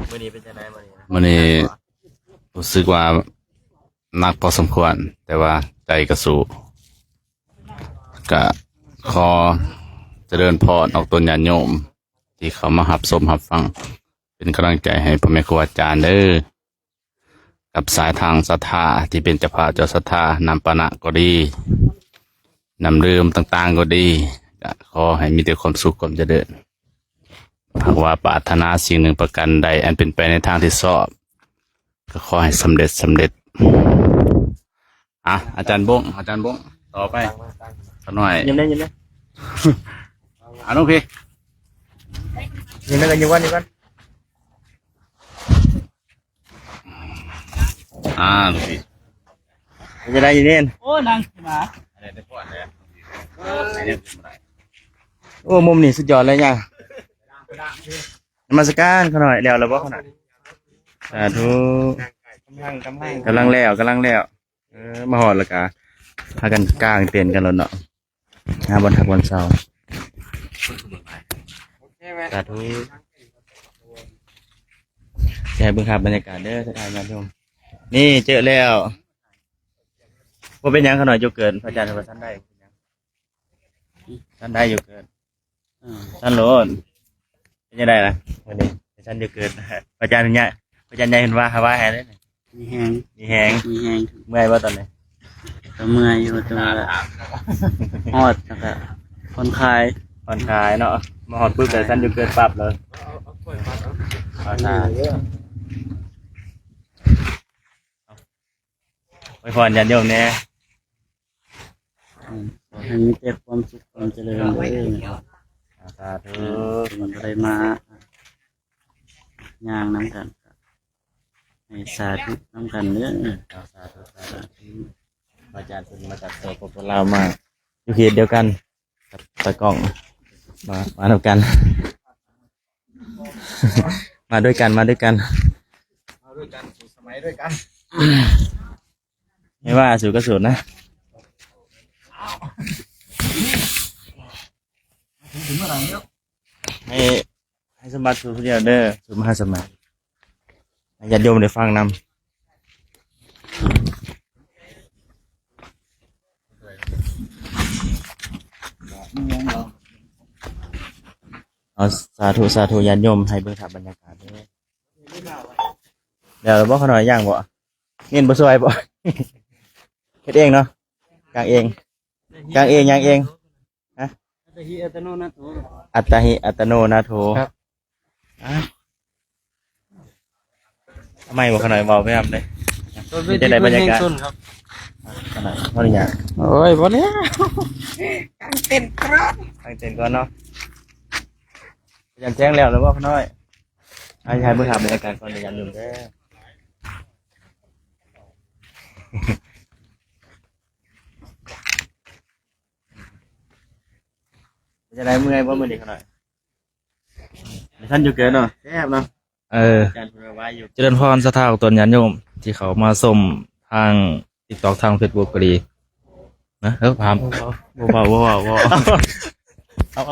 มื้อนี้เป็นจังได๋มื้อนี้ วันนี้รู้สึกว่าหนักพอสมควร แต่ว่าใจก็สู้ก็ขอเจริญพรออกตนญาติโยม ที่เขามาหับสมหับฟัง เป็นกำลังใจให้พ่อแม่ครูอาจารย์เด้อกับสายทางศรัทธาที่เป็นเจ้าภาพเจ้าศรัทธานำปณะก็ดีนำเรื่มต่างๆก็ดีก็ขอให้มีแต่ความสุขความเจริญหากว่าปรารถนาสิ่งหนึ่งประกันใดอันเป็นไปในทางที่ชอบก็ขอให้สำเร็จอาจารย์บงต่อไปสักหน่อย ยิ้มได้ น้องพี่ ยิ้มได้กันอยู่วันนี้กัน ลูกพี่ เป็นจังได๋อยู่นี่ โอ้นางหมา โอ้มุมนี้สุดยอดเลยเนี่ยนมัสการเขาหน่อยแล้วบ่เขาหน่อยสาธุกำลังแล้วมาฮอดแล้วก็พากันกางเต็นท์กันแล้วเนาะหาบนทักวันเสาร์สาธุจะให้เบิ่งภาพบรรยากาศเด้อท่านญาติโยมนี่เจอแล้วบ่เป็นหยังเขาหน่อยโยเกิร์ตพระอาจารย์ว่าท่านได้ท่านได้โยเกิร์ตท่านโลดเป็นยังไงล่ะวันนี้ท่านโยเกิร์ตพระอาจารย์เป็นไงพระอาจารย์ใหญ่เห็นว่าให้เลย มีแหง มีแหง มีแหง เมื่อยว่าตอนนี้ ก็เมื่อยอยู่ตัวละฮอดแล้วก็ผ่อนคลาย ผ่อนคลายเนาะมาหอดปุ๊บแต่ท่านโยเกิร์ตปรับเลยไปผ่อนยันโยมเนี่ย ให้มีแต่ความสุขความเจริญเด้อ สาธุ มันก็ได้มาย่างน้ำกันให้สาธุน้ำกันเนื้อ สาธุอาจารย์เป็นมาจากตัวพวกเรามาอยู่เขตเดียวกันกับตะกล้องมาทำกัน มาด้วยกันสู่สมัยด้วยกัน ไม่ว่าสูตรก็สูตรนะให้สมบัติสูตรเดียวเด้อสูตรมหาสมัย ญาติโยมได้ฟังนำเอาสาธุญาติโยมให้เบิ่งภาพบรรยากาศเด้อเดี๋ยวบ่เขาหน่อยย่างบ่เน้นบ่ซอยบ่ เฮ็ดเองเนาะกางเองย่างเองฮะอัตหิอัตโนนาโถครับทำไมบ่เขาหน่อยเว้าไปนำเด้มีแต่ได้บรรยากาศครับเขาหน่อยขออนุญาต โอ้ยบ่เนี่ย ตั้งเต็นก่อนเนาะยังแจ้งแล้วหรือว่าเขาน้อยให้เบิ่งภาพบรรยากาศก่อนเดี๋ยวอย่าลืมเด้อ จะได้เมื่อยบ่มื้อนี้เขาหน่อยท่านอยู่เกินเนาะแซ่บเนาะอาจารย์พูดไว้อยู่ เจริญพรสถาของตนญาติโยมที่เขามาส่มทาง TikTok ทาง Facebook ก็ดีนะแล้วถาม บ่เอาสอง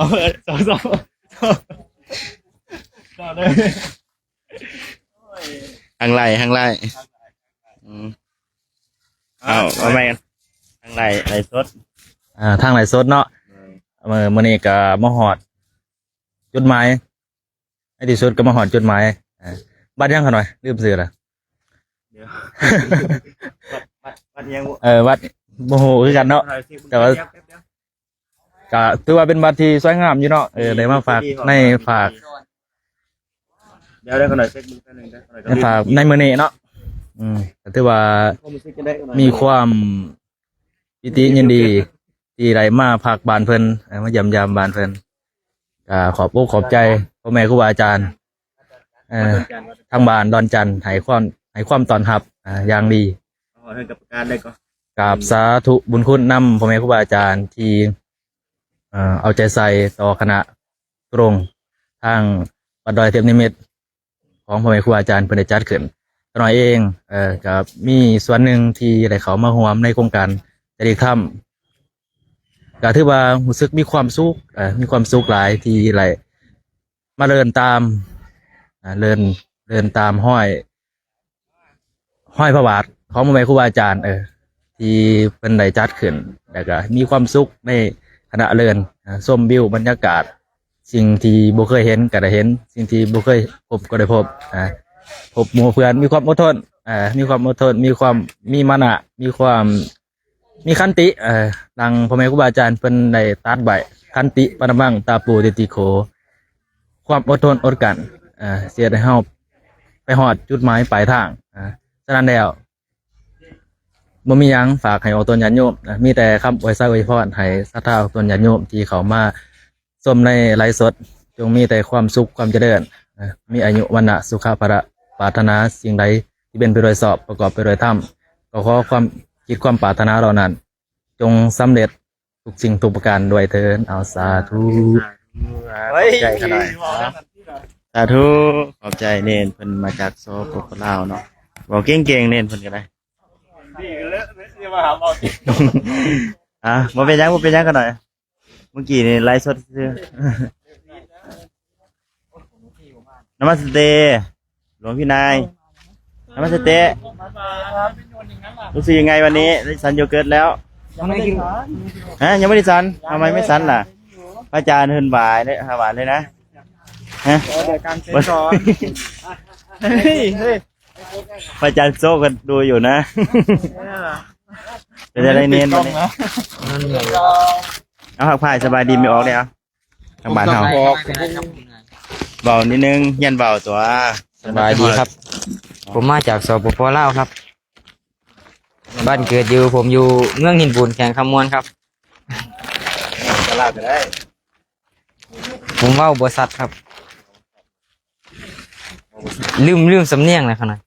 เลยทางไล่เอาไม่กันทางไล่สด ทางไหนสดเนาะมื้อนี้ก็มาฮอดจุดหมายในที่สุดก็มาฮอดจุดหมายบ้านยังเขาหน่อยลืมชื่อละ เดี๋ยววัดยัง วัดบ่ฮู้คือกันเนาะ แต่ว่า ก็ถือว่าเป็นบัตรที่สวยงามอยู่เนาะได้มาฝากในฝาก เดี๋ยวได้ขอหน่อยเช็คมือแป๊บนึงนะ ในฝากในมื้อนี้เนาะก็ถือว่ามีความปิติยินดีที่ได้มาพักบ้านเพิ่นมาเยี่ยมยามบ้านเพิ่นก็ขอบอกขอบใจพ่อแม่ครูบาอาจารย์ทางบ้านดอนจันทร์ให้ความต้อนรับอย่างดี ขอให้กับการได้ก็ กราบสาธุบุญคุณนำพ่อแม่ครูบาอาจารย์ที่เอาใจใส่ต่อคณะตรงทางวัดดอยเทพนิมิตรของพ่อแม่ครูบาอาจารย์เพิ่นได้จัดขึ้นตัวน้อยเองกับมีส่วนหนึ่งที่ได้เขามาร่วมในโครงการจริยธรรมก็ถือว่ารู้สึกมีความสุขหลายที่ไหลมาเดินตามเดินตามห้อยพระบาทของพ่อแม่ครูบาอาจารย์ที่เป็นได้จัดขึ้นแล้วก็มีความสุขในขณะเดินชมวิวบรรยากาศสิ่งที่บ่เคยเห็นก็ได้เห็นสิ่งที่บ่เคยพบก็ได้พบพบหมู่เพื่อนมีความอดทนมีความมีมานะมีขันติดังพ่อแม่ครูบาอาจารย์เพิ่นได้ตัดไว้ขันติปรมังตาปูติติโขความอดทนอดกลั้นเสียให้เฮาไปฮอดจุดหมายปลายทางฉะนั้นแล้วบ่มีหยังฝากให้ออกตนญาติโยมมีแต่คำอวยพรอวยพรให้ศรัทธาออกตนญาติโยมที่เขามาชมในไลฟ์สดจงมีแต่ความสุขความเจริญมีอายุวันนะสุขภาระปรารถนาสิ่งใดที่เป็นไปโดยชอบประกอบไปโดยธรรมก็ขอความคิดความปรารถนาเหล่านั้นจงสำเร็จทุกสิ่งทุกประการด้วยเถิดเอาสาธุ ขอบใจขน่อยสาธุขอบใจเนนเพิ่นมาจากโซโปปลาวเนาะบอกเก่งๆเนนเพิ่นก็ได้บ่เป็นหยังกันหน่อยเมื่อกี้นี่ไลฟ์สดซื่อนมัสเตหลวงพี่นายนมัสเตรู้สึกยังไงวันนี้ได้สันโยเกิร์ตแล้วยังไม่ได้สันทำไมไม่สันล่ะพระอาจารย์เฮินบ่ายเลยหวานเลยนะฮะเดี๋ยวการเซ็นสอนเฮ้ยพระอาจารย์โซ่กันดูอยู่นะจะได้เน้นวันนี้เอาหักพายสบายดีไม่ออกเลยทางบ้านเฮาเบานิดนึงยันเบาตัว สบายดีครับ ผมมาจากสปปลาวครับ บ้านเกิดอยู่ผมอยู่เมืองหินปูนแข่งคำมวนครับ จะลาไปได้ ผมเว้าบ่สัตว์ครับ ลืมสำเนียงเลยขนาด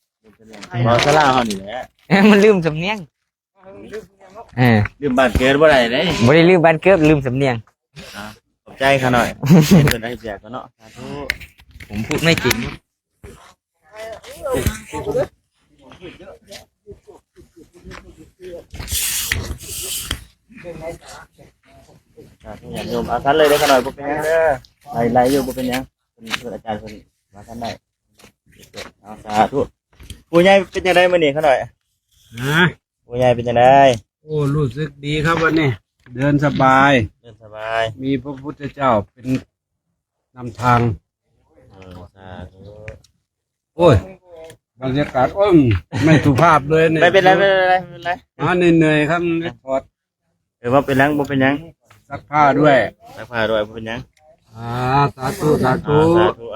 เราสลาเฮานี่แหละ มันลืมสำเนียงลืมบ้านเกิดบ่ได้เด้ บ่ได้ลืมบ้านเกิดลืมสำเนียง ขอบใจค่ะหน่อยเพิ่นให้แจกก็เนาะสาธุ ผมพูดไม่จริง อย่าโยมเอาทันเลยได้ขน่อยบ่เป็นหยังเด้อไล่อยู่บ่เป็นหยังเพิ่นอาจารย์เพิ่นมาทันได้เอาสาธุ ปู่ใหญ่เป็นยังไงมื้อนี้เขาหน่อย นะ ปู่ใหญ่เป็นยังไง โอ้รู้สึกดีครับวันนี้เดินสบาย เดินสบาย มีพระพุทธเจ้าเป็นนำทาง สาธุ โอ้ยบรรยากาศไม่สุภาพเลยเนี่ย ไม่เป็นไรไม่เป็นไรไม่เป็นไร เหนื่อยๆครับถอด ว่าเป็นหยังบ่เป็นหยัง ซักผ้าด้วย สักผ้าด้วยบ่เป็นหยัง สาธุสาธุ สาธุ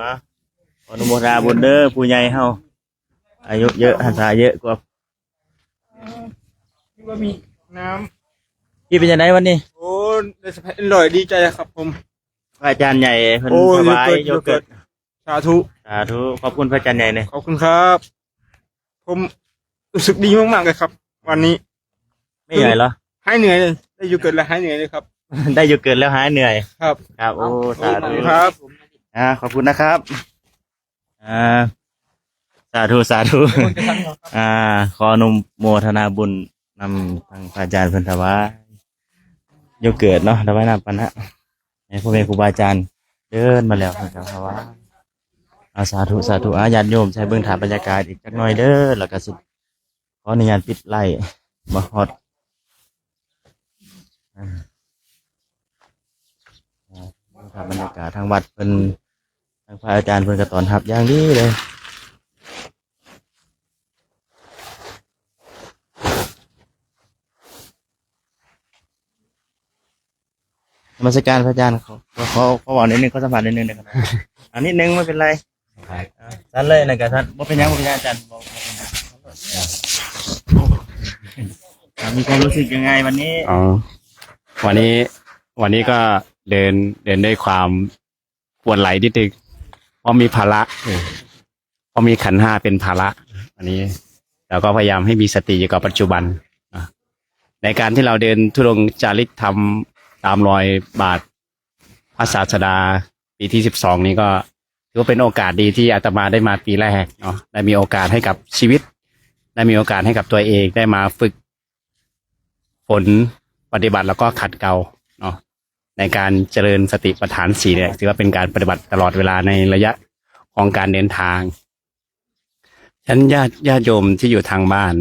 อนุโมทนาบุญเด้อผู้ใหญ่เฮาอายุเยอะพรรษาเยอะกว่า ว่ามีน้ พี่เป็นยังไงวันนี้ ำโอ้ได้สบายอร่อยดีใจครับผม พระอาจารย์ใหญ่เพิ่น โอ้ ถวาย โย โย เกิ เกิ ร์ ร์ ต ต สาธุ สาธุขอบคุณพระอาจารย์ใหญ่เนี่ย ขอบคุณครับ ผมรู้สึกดีมากๆเลยครับ วันนี้ ไม่เหนื่อยเหรอ หายเหนื่อยเลยได้อยู่เกินแล้วหายเหนื่อยเลยครับ ได้โยเกิร์ตแล้วหายเหนื่อย ครับ ครับโอ้สาธุ ครับ ขอบคุณนะครับสาธุสาธุขออนุโมทนาบุญนำทางพระอาจารย์เพิ่นถวายโยเกิร์ตเนาะถวายน้ำปานะให้พ่อแม่ครูบาอาจารย์เดินมาแล้วเพิ่นก็ถวายสาธุสาธุญาติโยมใช้เบิ่งถามบรรยากาศอีกจักหน่อยเด้อแล้วก็สิขออนุญาตปิดไล่บ่ฮอดถามบรรยากาศทางวัดเพิ่นทางพระอาจารย์เพิ่นก็ต้อนรับอย่างดีเลยนมัสการพระอาจารย์เขาบอกนิดนึงเขาสัมผัสนิดนึงนะครับอันนิดนึงไม่เป็นไรท่านเลยนะครับท่านบ่เป็นหยังบ่เป็นหยังอาจารย์บอกบ่เป็นหยังมีความรู้สึกยังไงวันนี้ อ๋อวันนี้ก็เดินด้วยความปวดไหล่นิดนึงเพราะมีภาระเพราะมีขันธ์ห้าเป็นภาระอันนี้เราก็พยายามให้มีสติอยู่กับปัจจุบันในการที่เราเดินธุดงค์จาริกธรรมตามรอยบาทพระศาสดาปีที่12นี้ก็ถือว่าเป็นโอกาสดีที่อาตมาได้มาปีแรกเนาะได้มีโอกาสให้กับชีวิตได้มีโอกาสให้กับตัวเองได้มาฝึกฝนปฏิบัติแล้วก็ขัดเกลาเนาะในการเจริญสติปัฏฐาน4เนี่ยถือว่าเป็นการปฏิบัติตลอดเวลาในระยะของการเดินทางฉะนั้นญาติโยมที่อยู่ทางบ้าน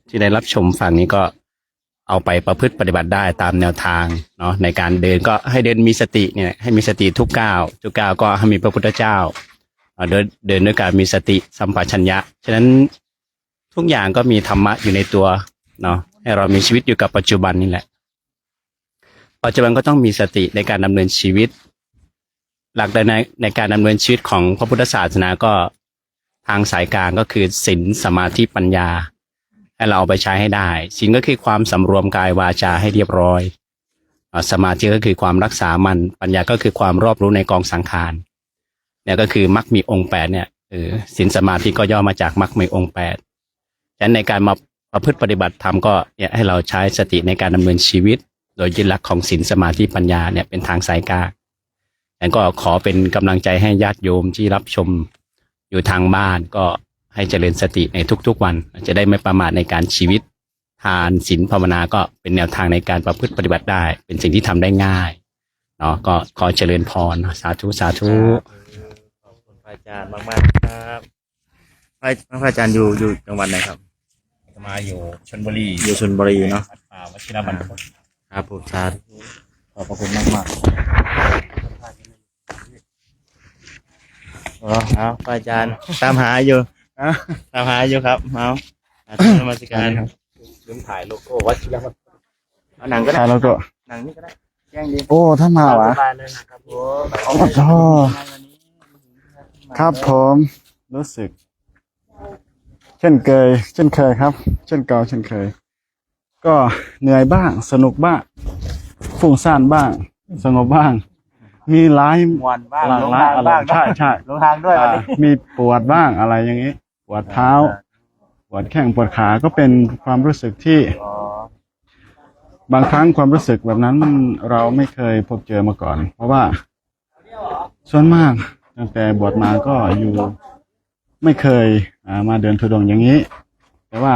ที่ได้รับชมฝั่งนี้ก็เอาไปประพฤติปฏิบัติได้ตามแนวทางเนาะในการเดินก็ให้เดินมีสติเนี่ยให้มีสติทุกก้าวก็ให้มีพระพุทธเจ้าเดินด้วยการมีสติสัมปชัญญะฉะนั้นทุกอย่างก็มีธรรมะอยู่ในตัวเนาะให้เรามีชีวิตอยู่กับปัจจุบันนี่แหละปัจจุบันก็ต้องมีสติในการดำเนินชีวิตหลักในการดำเนินชีวิตของพระพุทธศาสนาก็ทางสายกลางก็คือศีลสมาธิปัญญาให้เราเอาไปใช้ให้ได้ศีลก็คือความสำรวมกายวาจาให้เรียบร้อยสมาธิก็คือความรักษามันปัญญาก็คือความรอบรู้ในกองสังขารเนี่ยก็คือมรรคมีองค์8เนี่ยศีลสมาธิก็ย่อมาจากมรรคมีองค์8ฉะนั้นในการมาประพฤติปฏิบัติธรรมก็เนี่ยให้เราใช้สติในการดำเนินชีวิตโดยยึดหลักของศีลสมาธิปัญญาเนี่ยเป็นทางสายกลางงั้นก็ขอเป็นกำลังใจให้ญาติโยมที่รับชมอยู่ทางบ้านก็ให้เจริญสติในทุกๆวันจะได้ไม่ประมาทในการชีวิตทานศีลภาวนาก็เป็นแนวทางในการประพฤติปฏิบัติได้เป็นสิ่งที่ทำได้ง่ายเนาะก็ขอเจริญพรสาธุสาธุ ขอบคุณพระอาจารย์มากๆครับพระอาจารย์อยู่จังหวัดไหนครับ มาอยู่ชลบุรี อยู่ชลบุรีเนาะ ป่าวชิรบรรพต ครับผมสาธุขอบพระคุณมากๆเอาพระอาจารย์ตามหาอยู่ตามหาอยู่ครับเอานมัสการครับ ลืมถ่ายโลโก้วัชิรบรรพต เอาหนังก็ได้ แล้วก็ หนังนี่ก็ได้แจ้งดี โอ้ถ้ามาวะ สบายเลยนะครับผม โอ้โหครับผมรู้สึก เช่นเคยครับ เช่นเก่าเช่นเคย ก็เหนื่อยบ้างสนุกบ้างฟุ้งซ่านบ้าง สงบบ้าง มีหลาย มวนบ้าง หลากหลายอะไรใช่ ลงทางด้วยวันนี้ มีปวดบ้างอะไรอย่างนี้ ปวดเท้า ปวดแข้งปวดขาก็เป็นความรู้สึกที่ อ๋อบ างครั้งความรู้สึกแบบนั้นเราไม่เคยพบเจอมาก่อน เพราะว่าส่วนมากตั้งแต่บวชมาก็อยู่ไม่เคยมาเดินธุดงค์อย่างนี้ แต่ว่า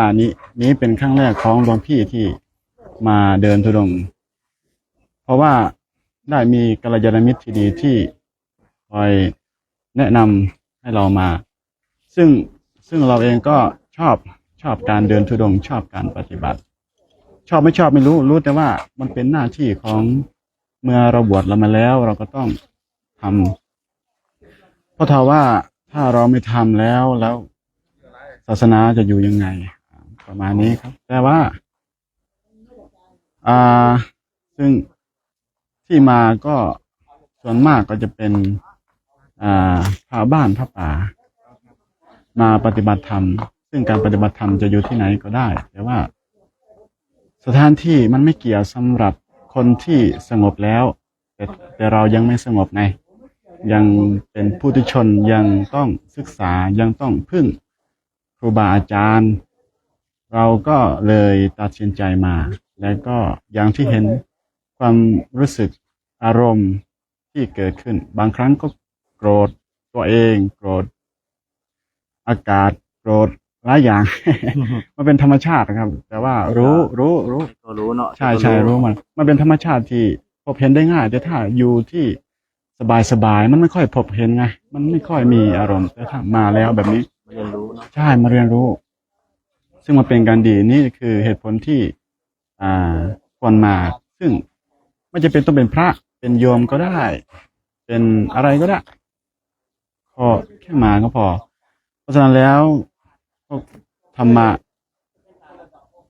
นี้เป็นครั้งแรกของหลวงพี่ที่มาเดินธุดงค์เพราะว่าได้มีกัลยาณมิตรที่ดีที่คอยแนะนำให้เรามา ซึ่งเราเองก็ ชอบการเดินธุดงค์ชอบการปฏิบัติ ชอบไม่ชอบไม่รู้แต่ว่ามันเป็นหน้าที่ของเมื่อเราบวชเรามาแล้วเราก็ต้องทำเพราะถ้าว่าถ้าเราไม่ทำแล้วศาสนาจะอยู่ยังไงประมาณนี้ครับ แต่ว่าซึ่งที่มาก็ส่วนมากก็จะเป็นพระบ้านพระป่ามาปฏิบัติธรรมซึ่งการปฏิบัติธรรมจะอยู่ที่ไหนก็ได้แต่ว่าสถานที่มันไม่เกี่ยวสำหรับคนที่สงบแล้วแต่เรายังไม่สงบไงยังเป็นผู้ทุชนยังต้องศึกษายังต้องพึ่งครูบาอาจารย์เราก็เลยตัดสินใจมาแล้วก็อย่างที่เห็นความรู้สึกอารมณ์ที่เกิดขึ้นบางครั้งก็โกรธตัวเองโกรธอากาศโกรธหลายอย่าง มันเป็นธรรมชาตินะครับแต่ว่ารู้ ก็รู้เนาะ ใช่รู้มันเป็นธรรมชาติที่พบเห็นได้ง่ายแต่ถ้าอยู่ที่สบายมันไม่ค่อยพบเห็นไงมันไม่ค่อยมีอารมณ์แต่ถ้ามาแล้วแบบนี้ เรียนรู้เนาะ ใช่มาเรียนรู้ ซึ่งมันเป็นการดีนี่คือเหตุผลที่ควรมาซึ่งไม่จะเป็นต้องเป็นพระเป็นโยมก็ได้ เป็นอะไรก็ได้พอแค่มาก็พอเพราะฉะนั้นแล้วธรรมะ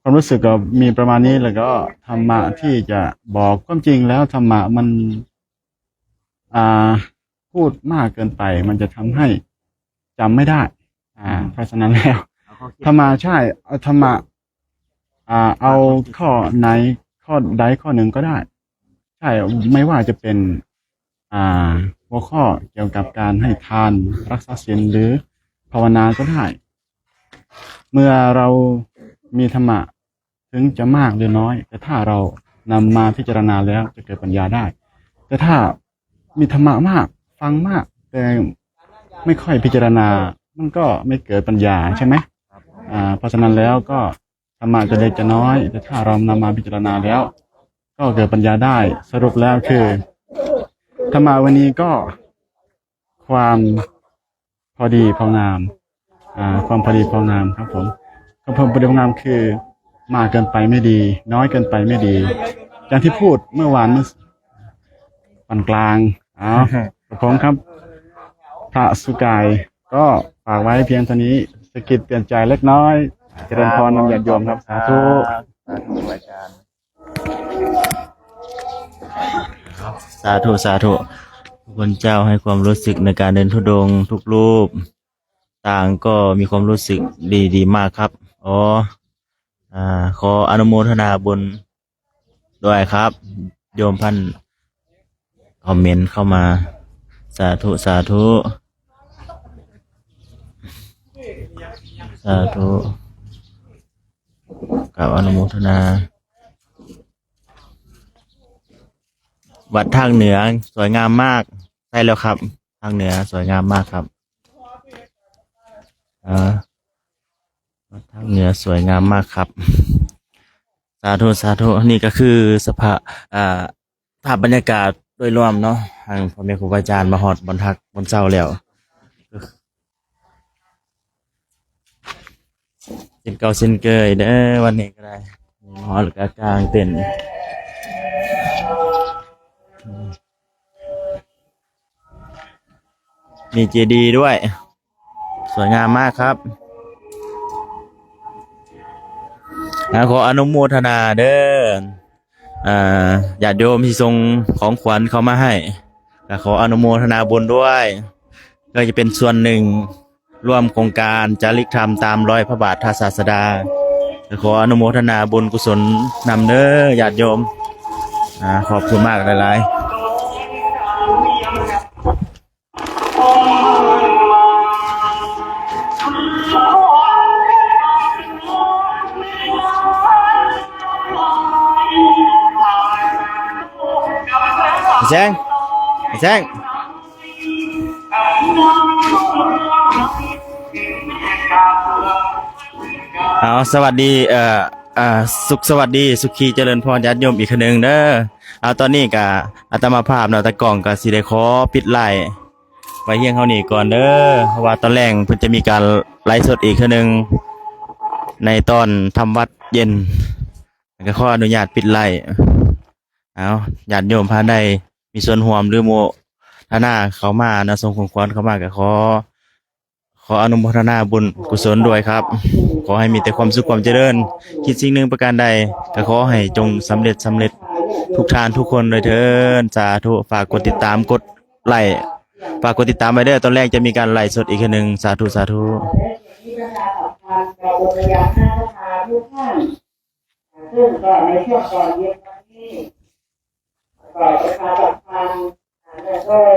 ความรู้สึกก็มีประมาณนี้แล้วก็ธรรมะที่จะบอกความจริงแล้วธรรมะมันพูดมากเกินไปมันจะทำให้จำไม่ได้เพราะฉะนั้นแล้วธรรมะใช่เอาธรรมะเอาข้อไหนข้อใดข้อหนึ่งก็ได้ใช่ไม่ว่าจะเป็นหัวข้อเกี่ยวกับการให้ทานรักษาศีลหรือภาวนาก็ได้เมื่อเรามีธรรมะถึงจะมากหรือน้อยแต่ถ้าเรานำมาพิจารณาแล้วจะเกิดปัญญาได้แต่ถ้ามีธรรมะมากฟังมากแต่ไม่ค่อยพิจารณามันก็ไม่เกิดปัญญาใช่ไหมเพราะฉะนั้นแล้วก็ธรรมะจะเล็กจะน้อยแต่ถ้าเรานำมาพิจารณาแล้วก็เกิดปัญญาได้สรุปแล้วคือธรรมะวันนี้ก็ความพอดีพองามความพอดีพองามครับผมความพอดีพองามคือมากเกินไปไม่ดีน้อยเกินไปไม่ดีอย่างที่พูดเมื่อวานปานกลางผมครับพระสุกายก็ฝากไว้เพียงเท่านี้สะกิดเปลี่ยนใจเล็กน้อยเจริญพรนำญาติโยมครับสาธุ อาจารย์สาธุพระคุณเจ้าให้ความรู้สึกในการเดินธุดงค์ทุกรูปต่างก็มีความรู้สึกดีมากครับขออนุโมทนาบุญด้วยครับโยมพันคอมเมนต์เข้ามาสาธุกับอนุโมทนาวัดทางเหนือสวยงามมากใช่แล้วครับทางเหนือสวยงามมากครับวัดทางเหนือสวยงามมากครับสาธุนี่ก็คือภาพบรรยากาศโดยรวมเนาะทางพ่อแม่ครูบาอาจารย์มาฮอดบนทักบนเจ้าแล้วเส้นเก่าเส้นเกยเด้อวันนี้ก็ได้ฮอดกลางเต็นท์มีเจดีย์ด้วยสวยงามมากครับขออนุโมทนาเด้อญาติโยมที่ส่งของขวัญเขามาให้ขออนุโมทนาบุญด้วยก็จะเป็นส่วนหนึ่งร่วมโครงการจาริกธรรมตามรอยพระบาทศาสดาขออนุโมทนาบุญกุศลนำเด้อญาติโยมขอบคุณมากหลายแจ้งสวัสดีสุขสวัสดีสุขีเจริญพรญาติโยมอีกคนหนึ่งเด้อตอนนี้ก็อาตมาภาพเนาะตะกล่องก็สิได้ขอปิดไลฟ์ไว้เฮียงเฮานี่ก่อนเด้อเพราะว่าตอนแรกเพิ่นจะมีการไลฟ์สดอีกคนหนึ่ง ในตอนทำวัดเย็นก็ขออนุญาตปิดไล่เอาญาติโยมพาได้มีส่วนร่วมหรือโมทนาเขามานะทรงของควรเข้ามาก็ขออนุโมทนาบุญกุศลด้วยครับ ขอให้มีแต่ความสุขความเจริญคิดสิ่งหนึ่งประการใดก็ขอให้จงสำเร็จทุกทานทุกคนเลยเถิดสาธุฝากกดติดตามกดไลค์ฝากกดติดตามไปเด้อตอนแรกจะมีการไลฟ์สดอีกทีหนึ่งสาธุ ซึ่งก็ในช่วงก่อนเย็นวันนี้ก็ประชาสัมพันธ์ด้วย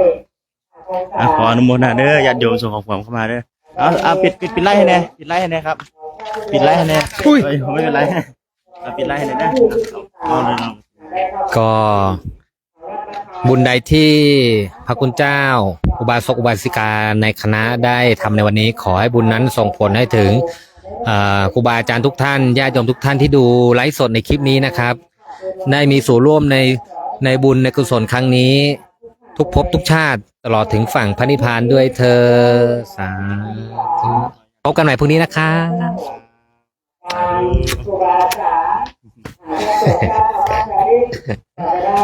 องค์การ ขออนุโมทนาเด้อญาติโยมส่งของขวัญเข้ามาเด้อเอาปิดไลค์ให้แน่ปิดไลค์ให้แน่ครับปิดไลค์ให้แน่อุ้ยไม่เป็นไรปิดไลค์ให้แน่นะเอาเลย ก็บุญใดที่พระคุณเจ้าอุบาสกอุบาสิกาในคณะได้ทำในวันนี้ขอให้บุญนั้นส่งผลให้ถึงครูบาอาจารย์ทุกท่านญาติโยมทุกท่านที่ดูไลฟ์สดในคลิปนี้นะครับได้มีส่วนร่วมในบุญในกุศลครั้งนี้ทุกภพทุกชาติตลอดถึงฝั่งพระนิพพานด้วยเธอสาธุพบกันใหม่พรุ่งนี้นะครับ ครูบาอาจารย์ได้